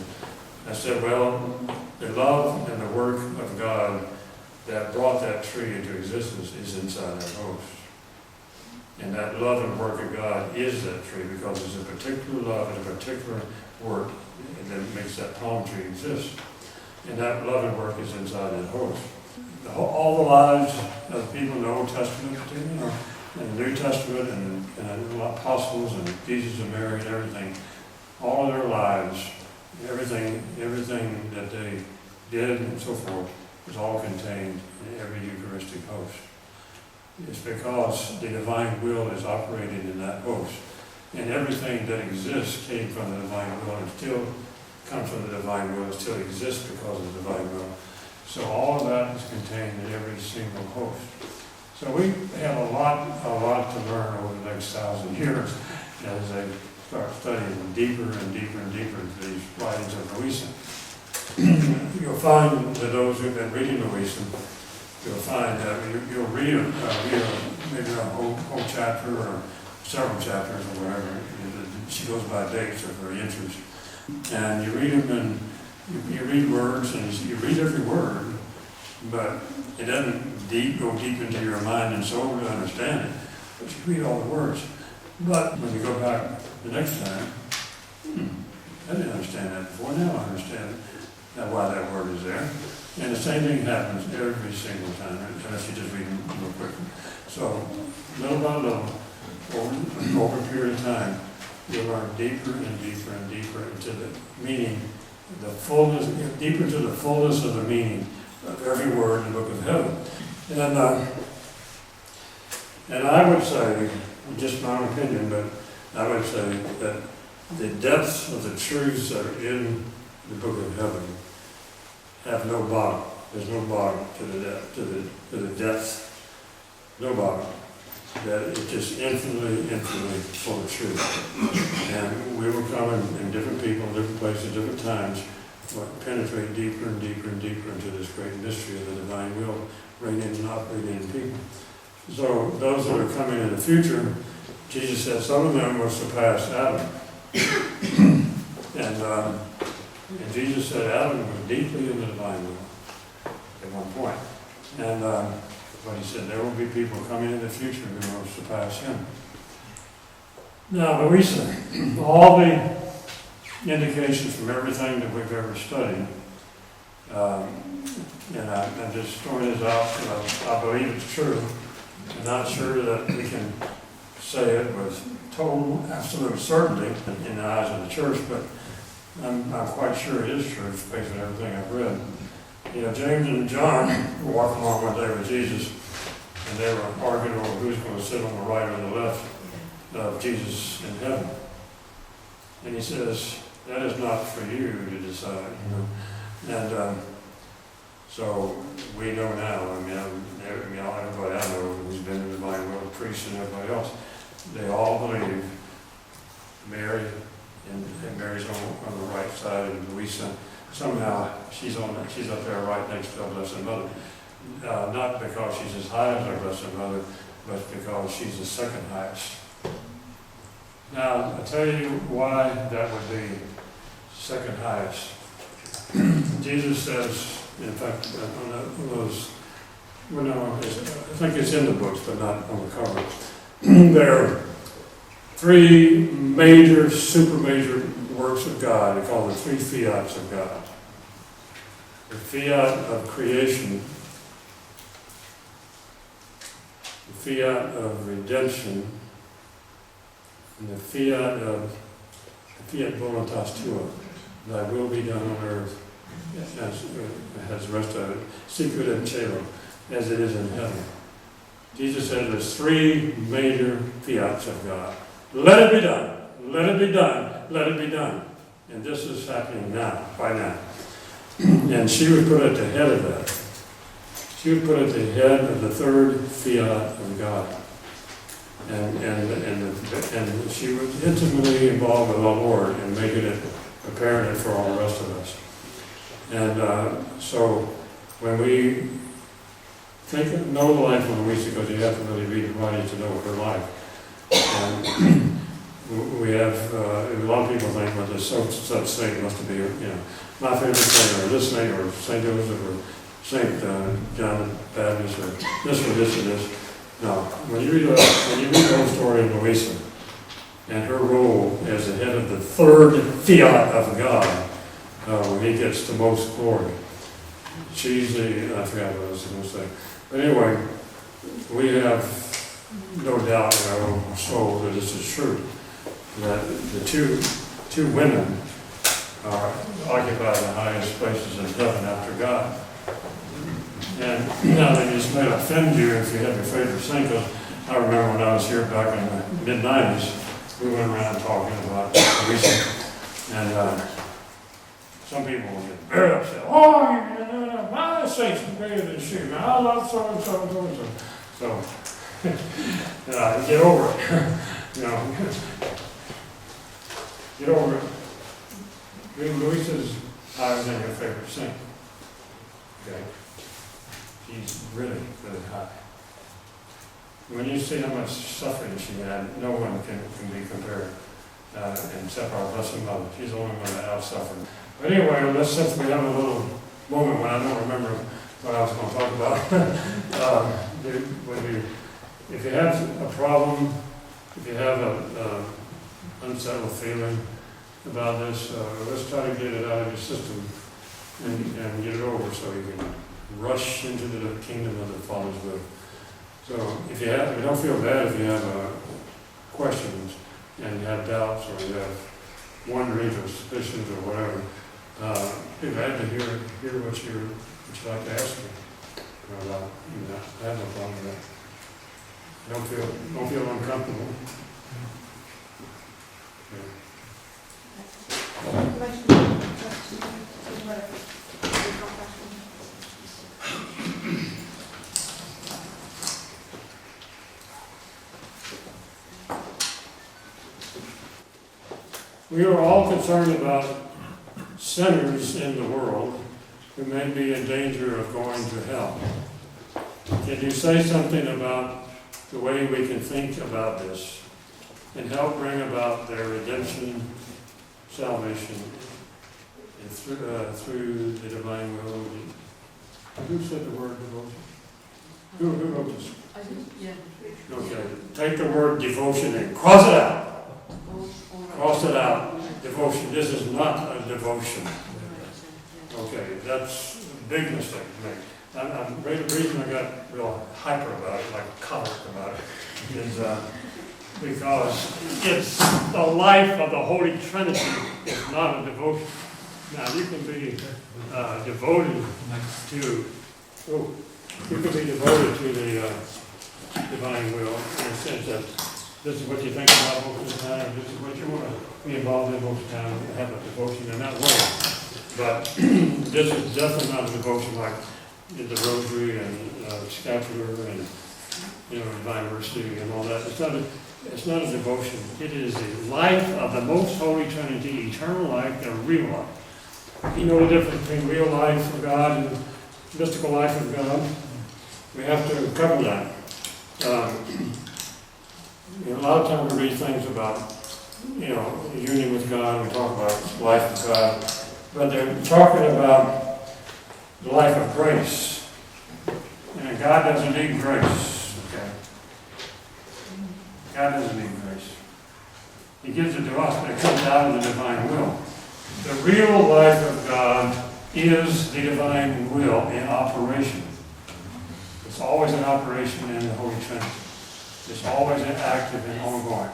I said, well, the love and the work of God that brought that tree into existence is inside that host. And that love and work of God is that tree, because there's a particular love and a particular work that makes that palm tree exist. And that love and work is inside that host. All the lives of people in the Old Testament, in the New Testament, and the apostles, and Jesus and Mary, and everything, all of their lives, everything that they did and so forth, is all contained in every Eucharistic host. It's because the divine will is operating in that host. And everything that exists came from the divine will, and still comes from the divine will, and still exists because of the divine will. So all of that is contained in every single host. So we have a lot to learn over the next 1,000 years as they start studying deeper and deeper and deeper into these writings of Louisa. You'll find that those who've been reading Louisa you'll find that you'll read maybe a whole chapter or several chapters or whatever. She goes by dates of her interest. And you read them and you read words and you read every word, but it doesn't go deep into your mind and soul to understand it. But you read all the words. But when you go back the next time, I didn't understand that before, now I understand why that word is there. And the same thing happens every single time, unless you just read them real quick. So, little by little, over a period of time, you learn deeper and deeper and deeper into the meaning, the fullness, deeper to the fullness of the meaning of every word in the book of heaven. And I would say, just my own opinion, but I would say that the depths of the truths that are in the book of heaven have no bottom. There's no bottom to the depths. No bottom. That it's just infinitely full of truth. And we will come in different people, different places, different times, penetrate deeper and deeper and deeper into this great mystery of the divine will, reigning and operating in people. So those that are coming in the future, Jesus said some of them will surpass Adam. And Jesus said Adam was deeply in the divine will at one point. But he said there will be people coming in the future who will surpass him. Now, Louisa, all the indications from everything that we've ever studied, and I'm just throwing this out because I believe it's true. I'm not sure that we can say it with total, absolute certainty in the eyes of the church, but I'm quite sure it is true based on everything I've read. James and John were walking along one day with Jesus, and they were arguing over who's going to sit on the right or the left of Jesus in heaven. And he says, that is not for you to decide. And so we know now, everybody I know who's been in the divine will, priests and everybody else, they all believe Mary, and Mary's on the right side, and Louisa, somehow she's up there right next to our Blessed Mother. Not because she's as high as our Blessed Mother, but because she's the second highest. Now, I'll tell you why that would be second highest. Jesus says, in fact, I think it's in the books, but not on the cover. There are three major, super major works of God. They call them three fiats of God. The fiat of creation, the fiat of redemption, and the fiat voluntas tua, thy will be done on earth as the rest of it, sicut in cielo, as it is in heaven. Jesus said there's three major fiats of God. Let it be done, let it be done, let it be done. And this is happening now, by now. And she would put at the head of that. She would put at the head of the third fiat of God. And she was intimately involved with the Lord in making it apparent for all the rest of us. And so when we know the life of Louisa, because you have to really read the writing to know her life. And we have, a lot of people think, well, there's such saint must be, my favorite saint, or this saint, or St. Joseph, or St. John the Baptist, or this or this or this. No, when you read the whole story of Louisa, and her role as the head of the third fiat of God, when he gets the most glory, she's the, I forgot what I was going to say. But anyway, we have no doubt in our own soul that this is true, that the two women occupy the highest places in heaven after God. And now this may offend you if you have your favorite saint, because I remember when I was here back in the mid-90s, we went around talking about Louisa, and some people will get very upset. Oh, my saint's greater than she. Man, I love so and so and so and so. So, get over it. Get over it. Louisa's higher than your favorite saint. Okay? he's really, really high. When you see how much suffering she had, no one can be compared, except our Blessed Mother. She's the only one that out-suffered. But anyway, since we have a little moment when I don't remember what I was going to talk about, if you have a problem, if you have a unsettled feeling about this, let's try to get it out of your system and get it over so you can rush into the kingdom of the Father's will. So if you don't feel bad if you have questions and you have doubts or you have wonderings or suspicions or whatever, be glad to hear what you'd like to ask me about. I have no problem with that. Don't feel uncomfortable. We are all concerned about sinners in the world who may be in danger of going to hell. Can you say something about the way we can think about this and help bring about their redemption, salvation, and through the divine will? Who said the word devotion? Who wrote this? I did, yeah. Okay, take the word devotion and cross it out. Cross it out. Devotion. This is not a devotion. Okay, that's a big mistake to make. The reason I got real hyper about it, like choleric about it, is because it's the life of the Holy Trinity. It's not a devotion. Now, you can be devoted to the divine will in the sense that this is what you think about most of the time, this is what you want to be involved in most of the time, and have a devotion in that way. But this is definitely not a devotion like the rosary and scapular and divine mercy and all that. It's not a devotion. It is the life of the most holy Trinity, eternal life and real life. You know the difference between real life of God and mystical life of God? We have to cover that. A lot of times we read things about, union with God, we talk about life with God, but they're talking about the life of grace. And God doesn't need grace, okay? God doesn't need grace. He gives it to us, but it comes out of the divine will. The real life of God is the divine will in operation. It's always in operation in the Holy Trinity. It's always active and ongoing.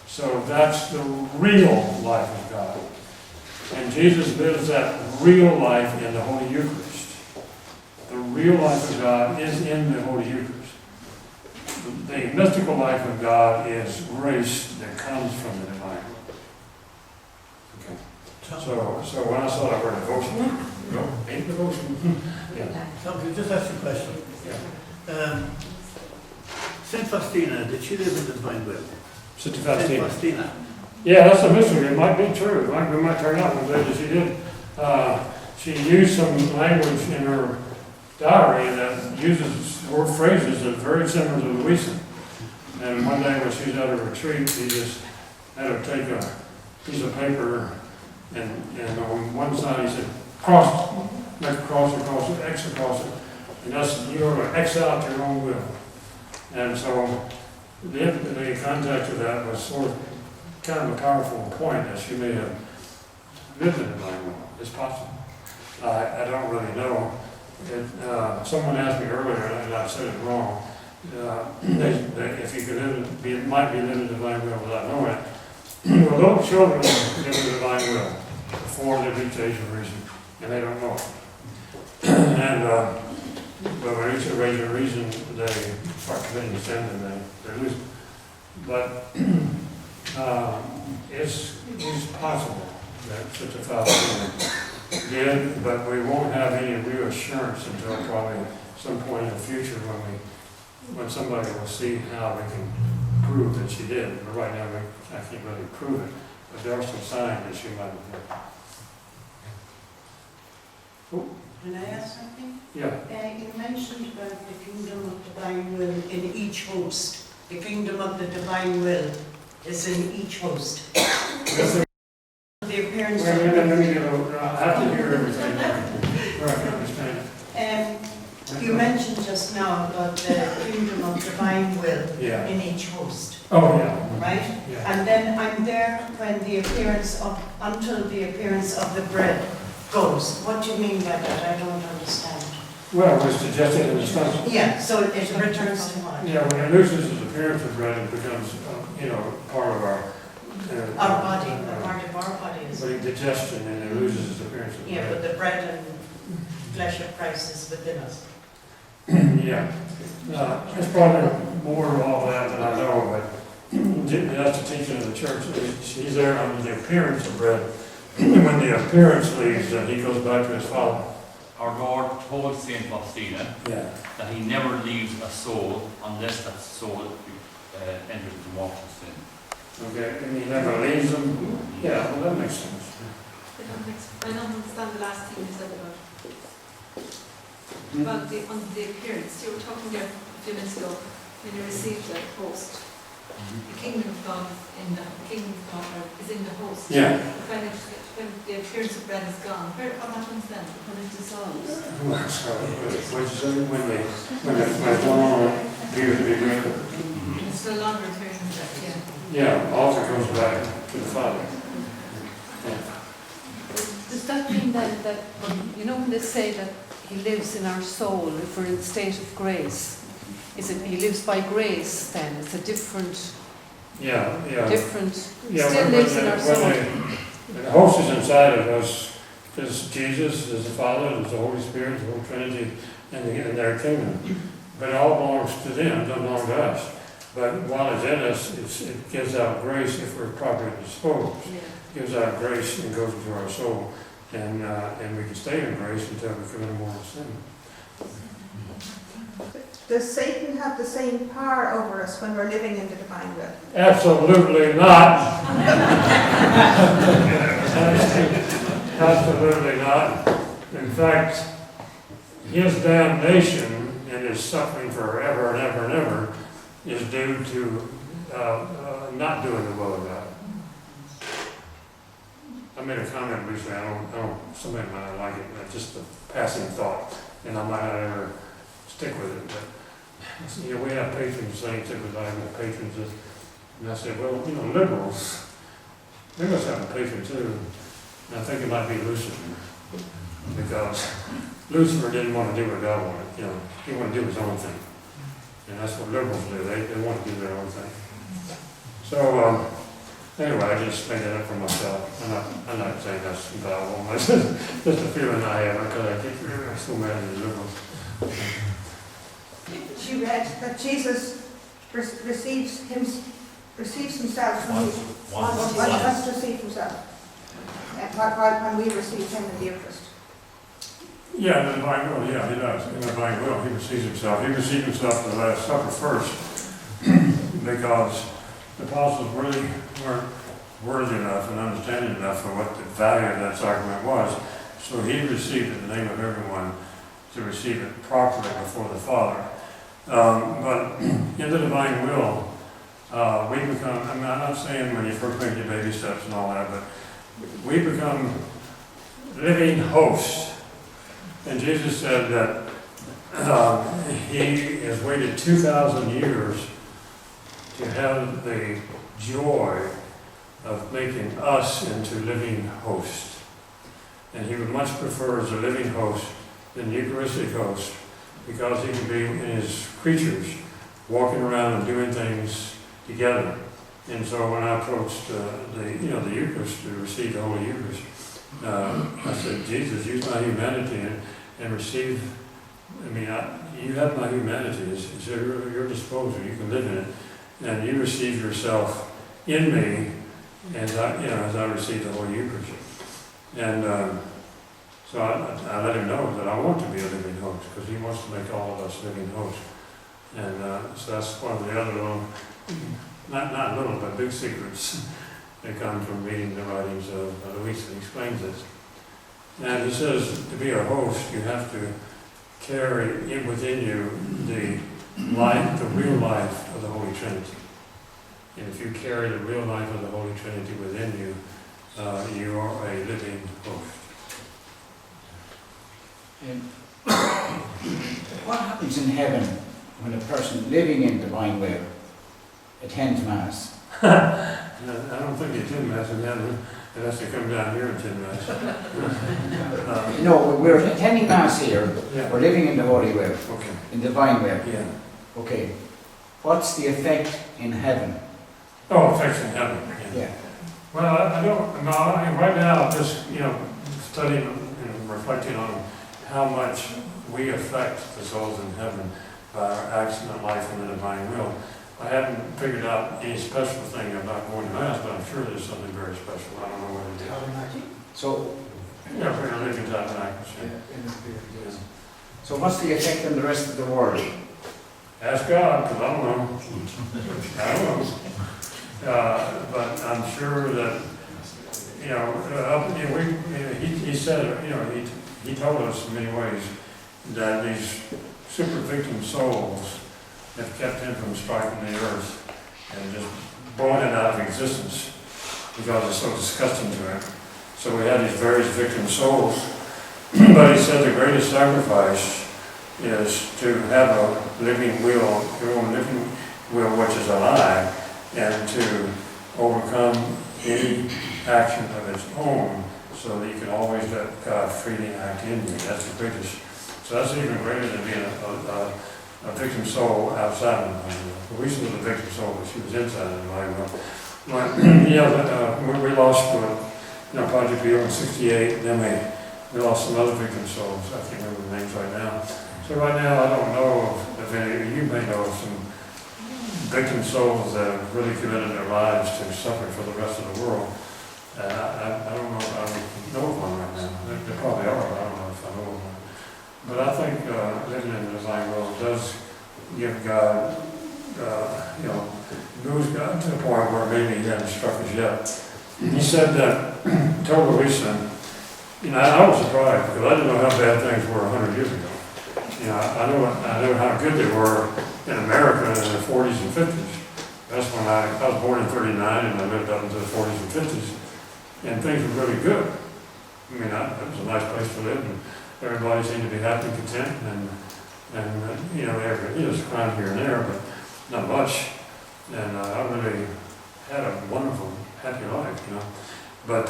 So that's the real life of God. And Jesus lives that real life in the Holy Eucharist. The real life of God is in the Holy Eucharist. The mystical life of God is grace that comes from the divine. Okay. So when I saw that word devotion, ain't devotion. Yeah. Tom, can I just ask you a question? Yeah. Saint Faustina, did she live in the divine will? Saint Saint Faustina. Faustina. Yeah, that's a mystery. It might be true. It might turn out one day that she did. She used some language in her diary that uses word phrases that are very similar to Louisa. And one day when she was at a retreat, he just had her take a piece of paper and on one side he said, cross it, make a cross across it, X across it. And that's, you're going to X out your own will. And so the context of that was sort of kind of a powerful point that she may have lived in the divine will. It's possible. I don't really know. Someone asked me earlier, and I said it wrong, if you could might be living in the divine will without knowing it. Well, those children live in the divine will before they reach the age of reason, and they don't know it. And but when they reach the age of reason, they start committing sin and they lose it. But it's possible that such a foul did, but we won't have any reassurance until probably some point in the future when somebody will see how we can prove that she did. But right now, I can't really prove it, but there are some signs that she might have done. Oh. Can I ask something? Yeah. You mentioned about the kingdom of divine will in each host. The kingdom of the divine will is in each host. Wait The appearance a minute, of let me get over, I have to hear everything. Right, I understand. you mentioned just now about the kingdom of divine will Yeah. in each host, Oh, yeah. right? Yeah. And then I'm there when the appearance of, until the appearance of the bread goes. What do you mean by that? I don't understand. Well, we're suggesting in the study. Yeah, so it returns to what? Yeah, when it loses its appearance of bread, it becomes, part of our. Our body, a part of our body is. But digestion, and it loses its appearance of Yeah, but bread. the bread and flesh of Christ is within us. Yeah. There's probably more of all that than I know, but that's the teaching of the church. He's there under the appearance of bread. When the appearance leaves, then he goes back to his Father. Our Lord told Saint Faustina Yeah. that he never leaves a soul unless that soul enters the water of sin. Okay, and he never leaves them. Yeah, well, that makes sense. I don't understand the last thing you said about on the appearance. You were talking there a few minutes ago when you received the host. The kingdom of God is in the host. Yeah. When the appearance of bread is gone, what happens then? When it dissolves. When the throne appears to be bread. It's no longer appearing as bread, yeah. Yeah, altar goes back to the Father. Does that mean then that, when they say that he lives in our soul, if we're in the state of grace, is it he lives by grace then? It's a different, still lives in our soul. When the host is inside of us, there's Jesus, there's the Father, there's the Holy Spirit, the whole Trinity, and their kingdom. But it all belongs to them, it doesn't belong to us. But while it's in us, it gives out grace if we're properly disposed. Yeah. It gives out grace and goes into our soul. And we can stay in grace until we commit more sin. Does Satan have the same power over us when we're living in the divine will? Absolutely not. Absolutely not. In fact, his damnation and his suffering forever and ever and ever is due to not doing the will of God. I made a comment recently, somebody might not like it, but just a passing thought, and I might not ever stick with it, but we have patron saints that reside with patrons, and I said, well, liberals, they must have a patron too, and I think it might be Lucifer, because Lucifer didn't want to do what God wanted, he wanted to do his own thing, and that's what liberals do, they want to do their own thing. So, anyway, I just made it up for myself. I'm not saying that's infallible, but it's just a feeling I have because I get so mad at the liberals. She read that Jesus receives himself from wants to receive himself. When we receive him in the Eucharist. Yeah, in the divine will, yeah, he does. In the divine will, he receives himself. He received himself at the Last Supper first because the apostles really weren't worthy enough and understanding enough for what the value of that sacrament was. So he received it in the name of everyone to receive it properly before the Father. But in the divine will, we become, I'm not saying when you first make your baby steps and all that, but we become living hosts. And Jesus said that he has waited 2,000 years to have the joy of making us into living hosts. And he would much prefer as a living host than Eucharistic host, because he can be in his creatures, walking around and doing things together. And so when I approached the Eucharist to receive the Holy Eucharist, I said, Jesus, use my humanity and receive. You have my humanity. It's at your disposal. You can live in it. And you receive yourself in me as I receive the Holy Eucharist. And so I let him know that I want to be a living host, because he wants to make all of us living hosts. And so that's one of the other little, not little, but big secrets that come from reading the writings of Luis, and he explains this. And he says to be a host, you have to carry within you the life, the real life of the Holy Trinity. And if you carry the real life of the Holy Trinity within you, you are a living host. What happens in heaven when a person living in divine will attends Mass? I don't think you attend Mass in heaven unless you come down here and attend Mass. No, we're attending Mass here. Yeah. We're living in the Holy Will, Okay. in divine will. Yeah. Okay. What's the effect in heaven? Oh, effects in heaven. Yeah. Yeah. Well, I don't, no, right now, I'm just, studying and reflecting on how much we affect the souls in heaven by our accident life in the divine will. I haven't figured out any special thing about going to Mass, but I'm sure there's something very special. I don't know what it is. So, Yeah, we're going to live in tabernacles. Yeah. so what's the effect on the rest of the world? Ask God, because I don't know. I don't know. But I'm sure that, he said, he told us in many ways that these super victim souls have kept him from striking the earth and just blowing it out of existence because it's so disgusting to him. So we have these various victim souls. But he said the greatest sacrifice is to have a living will, your own living will which is alive, and to overcome any action of its own so that you can always let God freely act in you. That's the greatest. So that's even greater than being a victim soul outside of the divine will. Luisa was a victim soul, but she was inside of the divine will. But we lost Project Beale in '68, then we lost some other victim souls. I can't remember the names right now. So right now, I don't know if any, you may know of some victim souls that have really committed their lives to suffering for the rest of the world. I don't know if I know of one right now. There probably are, but I don't know if I know of one. But I think living in the divine will does give God, moves God to the point where maybe he hasn't struck us yet. He said that, told Luisa, I was surprised because I didn't know how bad things were 100 years ago. I know how good they were in America in the 40s and 50s. That's when I was born in '39 and I lived up into the 40s and 50s. And things were really good. It was a nice place to live and everybody seemed to be happy and content and there's crime here and there, but not much. And I really had a wonderful, happy life, But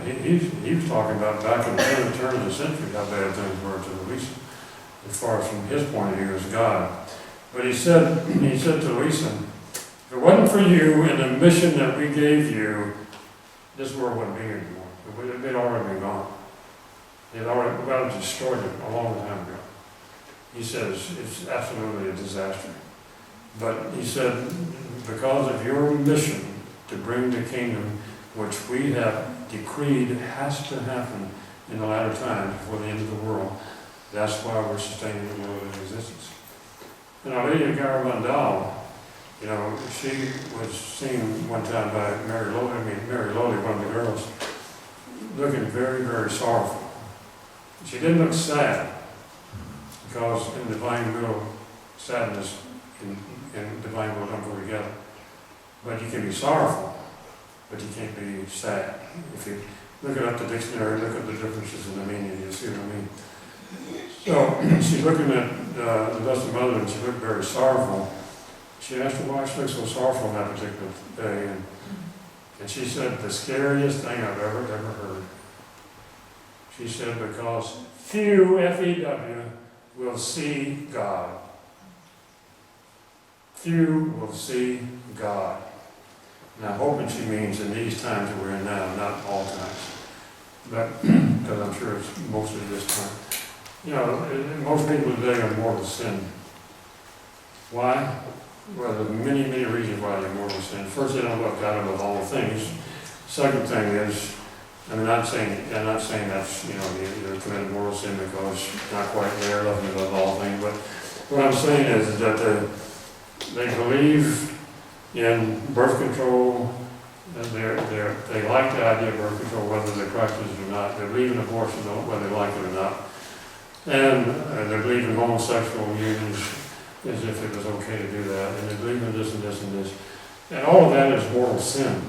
he was talking about back in the turn of the century how bad things were to Luisa, as far as from his point of view as God. But he said to Luisa, if it wasn't for you and the mission that we gave you, this world wouldn't be here anymore. It had already been gone. God had destroyed it a long time ago. He says it's absolutely a disaster. But he said, because of your mission to bring the kingdom, which we have decreed has to happen in the latter times before the end of the world, that's why we're sustaining the world in existence. And Our Lady of Garabandal, she was seen one time by Mary Lowley, one of the girls, looking very, very sorrowful. She didn't look sad, because in divine will, sadness and divine will don't go together. But you can be sorrowful, but you can't be sad. If you look it up the dictionary, look at the differences in the meaning, you'll see what I mean. So she's looking at the Blessed Mother, and she looked very sorrowful. She asked her why she looked so sorrowful on that particular day, and she said, the scariest thing I've ever heard. She said, because few, F-E-W, will see God. Few will see God. And I'm hoping she means in these times that we're in now, not all times. But, because I'm sure it's mostly this time. Most people today are mortal sin. Why? Well, there are many, many reasons why they're mortal sin. First, they don't love God above all things. Second thing is, I'm not saying that's, you're committing mortal sin because you're not quite there, loving above all things. But what I'm saying is that they believe in birth control, And they like the idea of birth control, whether they practice it or not. They believe in abortion, whether they like it or not. And they believe in homosexual unions as if it was okay to do that. And they believe in this and this and this. And all of that is mortal sin.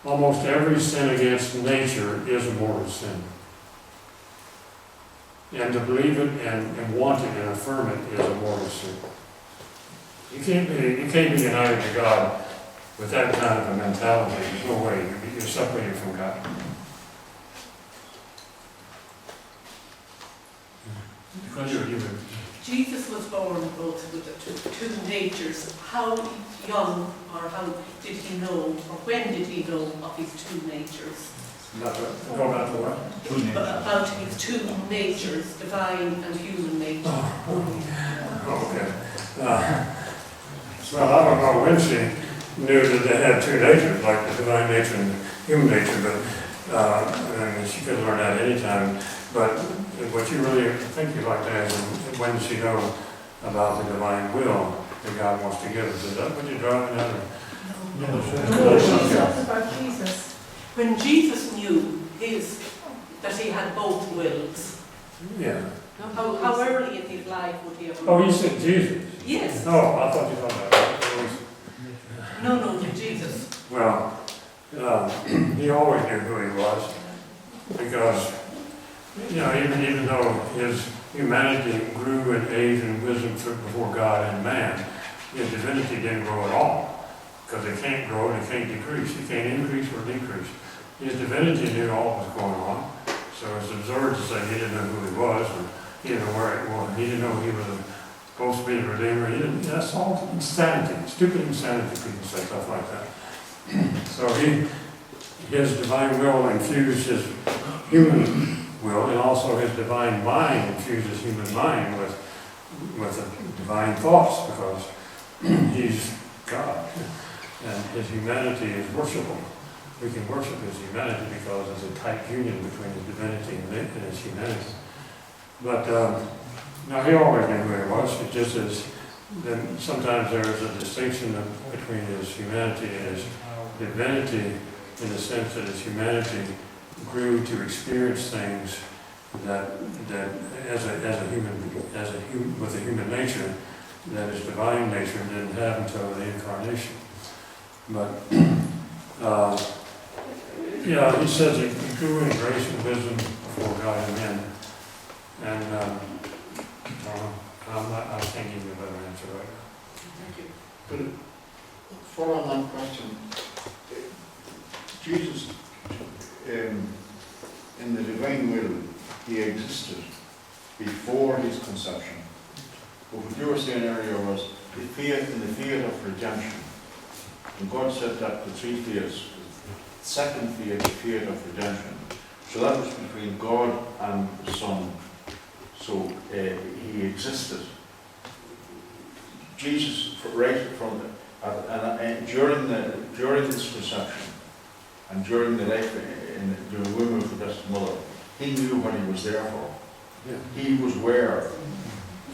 Almost every sin against nature is a mortal sin. And to believe it and want it and affirm it is a mortal sin. You can't be united to God with that kind of a mentality. There's no way. You're separated from God. Because you're human. Jesus was born both with the two natures. How young or how did he know, or when did he know of his two natures? Go back to what? About his two natures, divine and human nature. Okay. Well, I don't know when she knew that they had two natures, like the divine nature and the human nature, but I mean, she could learn that anytime. But what you really think you'd like to ask is, when does she know about the divine will that God wants to give us? Is that what you're driving at? No, about Jesus. When Jesus knew that he had both wills, Yeah. how early in his life would he have? Oh, you said Jesus? Yes. Oh, I thought you thought that. No, Jesus. Well, he always knew who he was, because, even though his humanity grew in age and wisdom before God and man, his divinity didn't grow at all, because it can't grow and it can't decrease. It can't increase or decrease. His divinity knew all that was going on, so it's absurd to say he didn't know who he was, or he didn't know where he was. He didn't know he was supposed to be the Redeemer. That's all insanity, stupid insanity. People say stuff like that. So his divine will infused his human will, and also his divine mind infused his human mind with the divine thoughts, because he's God, and his humanity is worshipable. We can worship his humanity because there's a tight union between his divinity and his humanity. But now, he always knew who he was. It just is, then sometimes there is a distinction between his humanity and his divinity, in the sense that his humanity grew to experience things that with a human nature, that his divine nature didn't have until the incarnation. But he says he grew in grace and wisdom before God and men. And I can't give you a better answer right now. Thank you. Follow on that question. Jesus, in the divine will, he existed before his conception. But what you were saying earlier was in the fiat of redemption. And God said that the three fiats, the second fiat, the fiat of redemption. So that was between God and the Son. So he existed. Jesus, right from during his conception and during the life in the womb of the Blessed Mother, he knew what he was there for. Yeah. He was where.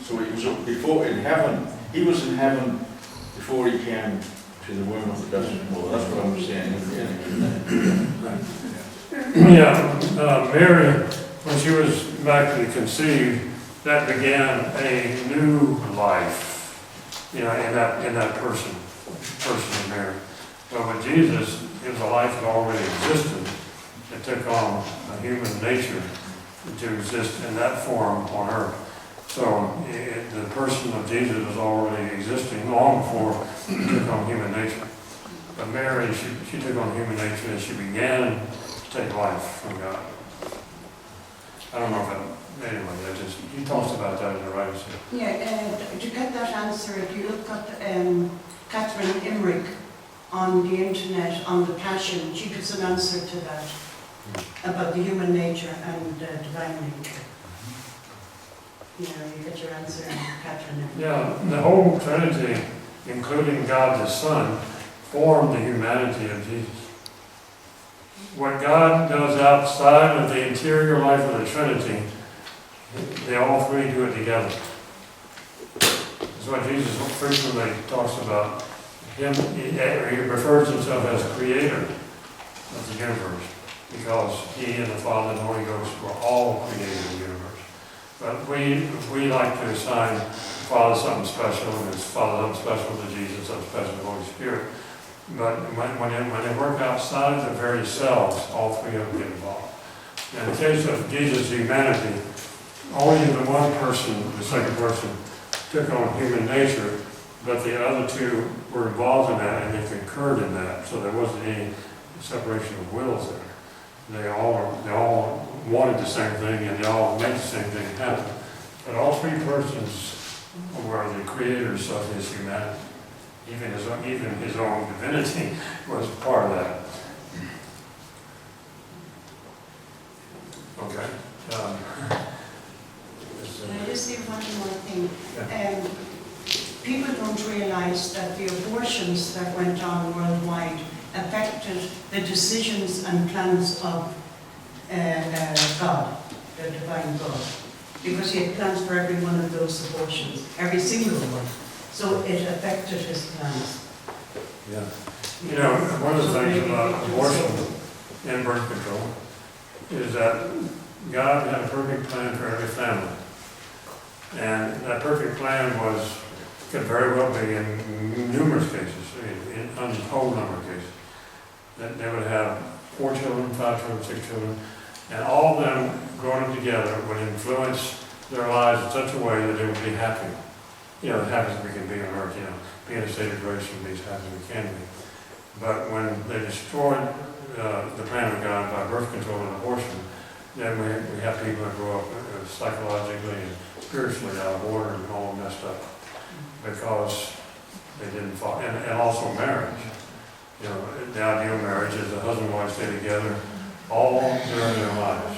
So he was before in heaven. He was in heaven before he came to the womb of the Blessed Mother. That's what I'm saying. Mary, when she was actually conceived, that began a new life, in that person of Mary. But with Jesus, it was a life that already existed. It took on a human nature to exist in that form on earth. So the person of Jesus was already existing long before he took on human nature. But Mary, she took on human nature and she began to take life from God. I don't know if that, anyway, he talks about that in the writings. Yeah, to get that answer, if you look at Catherine Emmerich on the internet, on the Passion, she gives an answer to that, about the human nature and divine nature. You get your answer in Catherine Emmerich. Yeah, the whole Trinity, including God the Son, formed the humanity of Jesus. What God does outside of the interior life of the Trinity, they all three do it together. That's what Jesus frequently talks about. he refers to himself as creator of the universe, because he and the Father and the Holy Ghost were all created in the universe. But we like to assign Father something special, and it's Father something special to Jesus, something special to the Holy Spirit. But when they work outside of the very selves, all three of them get involved. In the case of Jesus' humanity, only the one person, the second person, took on human nature, but the other two were involved in that and they concurred in that, so there wasn't any separation of wills there. They all wanted the same thing and they all made the same thing happen. But all three persons were the creators of his humanity. Even his own divinity was part of that. Okay. Can I just say one more thing? People don't realize that the abortions that went on worldwide affected the decisions and plans of God, the divine God, because he had plans for every one of those abortions, every single one. So it affected his plans. Yeah. You know, one of the things about abortion and birth control is that God had a perfect plan for every family. And that perfect plan could very well be in numerous cases, in a whole number of cases. That they would have 4 children, 5 children, 6 children, and all of them growing up together would influence their lives in such a way that they would be happy. You know, the happiest we can be on earth, you know, be in a state of grace and be as happy as we can be. But when they destroyed the plan of God by birth control and abortion, then we have people that grow up psychologically and spiritually out of order and all messed up because they didn't follow. And also marriage. You know, the ideal marriage is a husband and wife stay together all during their lives.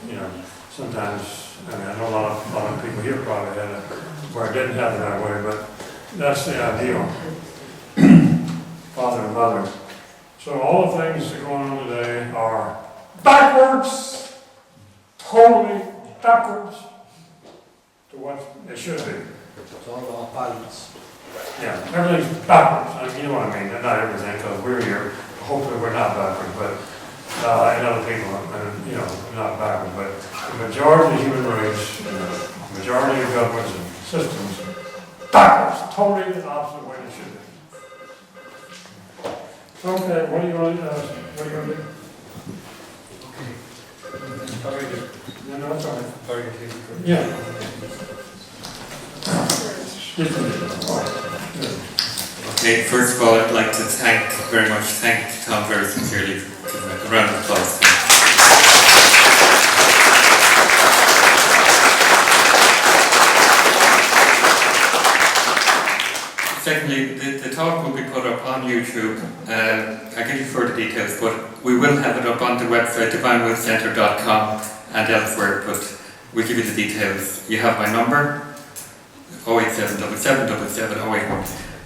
You know, sometimes, I mean, I know a lot of people here probably had it where it didn't happen that way, but that's the ideal. Father and mother. So all the things that are going on today are backwards, totally backwards to what it should be. It's all about balance. Yeah, everything's backwards. I mean, you know what I mean? Not everything, because we're here. Hopefully we're not backwards, but and other people, you know, not backwards. But the majority of the human race, the majority of governments and systems, backwards, totally the opposite way it should be. Okay, what are you going to do? Okay. Very good. No, it's all right. Very good. Yeah. Okay, first of all, I'd like to thank Tom very sincerely. Give him a round of applause. Secondly, the talk will be put up on YouTube. I'll give you further details, but we will have it up on the website, divinewillcenter.com and elsewhere, but we'll give you the details. You have my number, 087 77 77 081.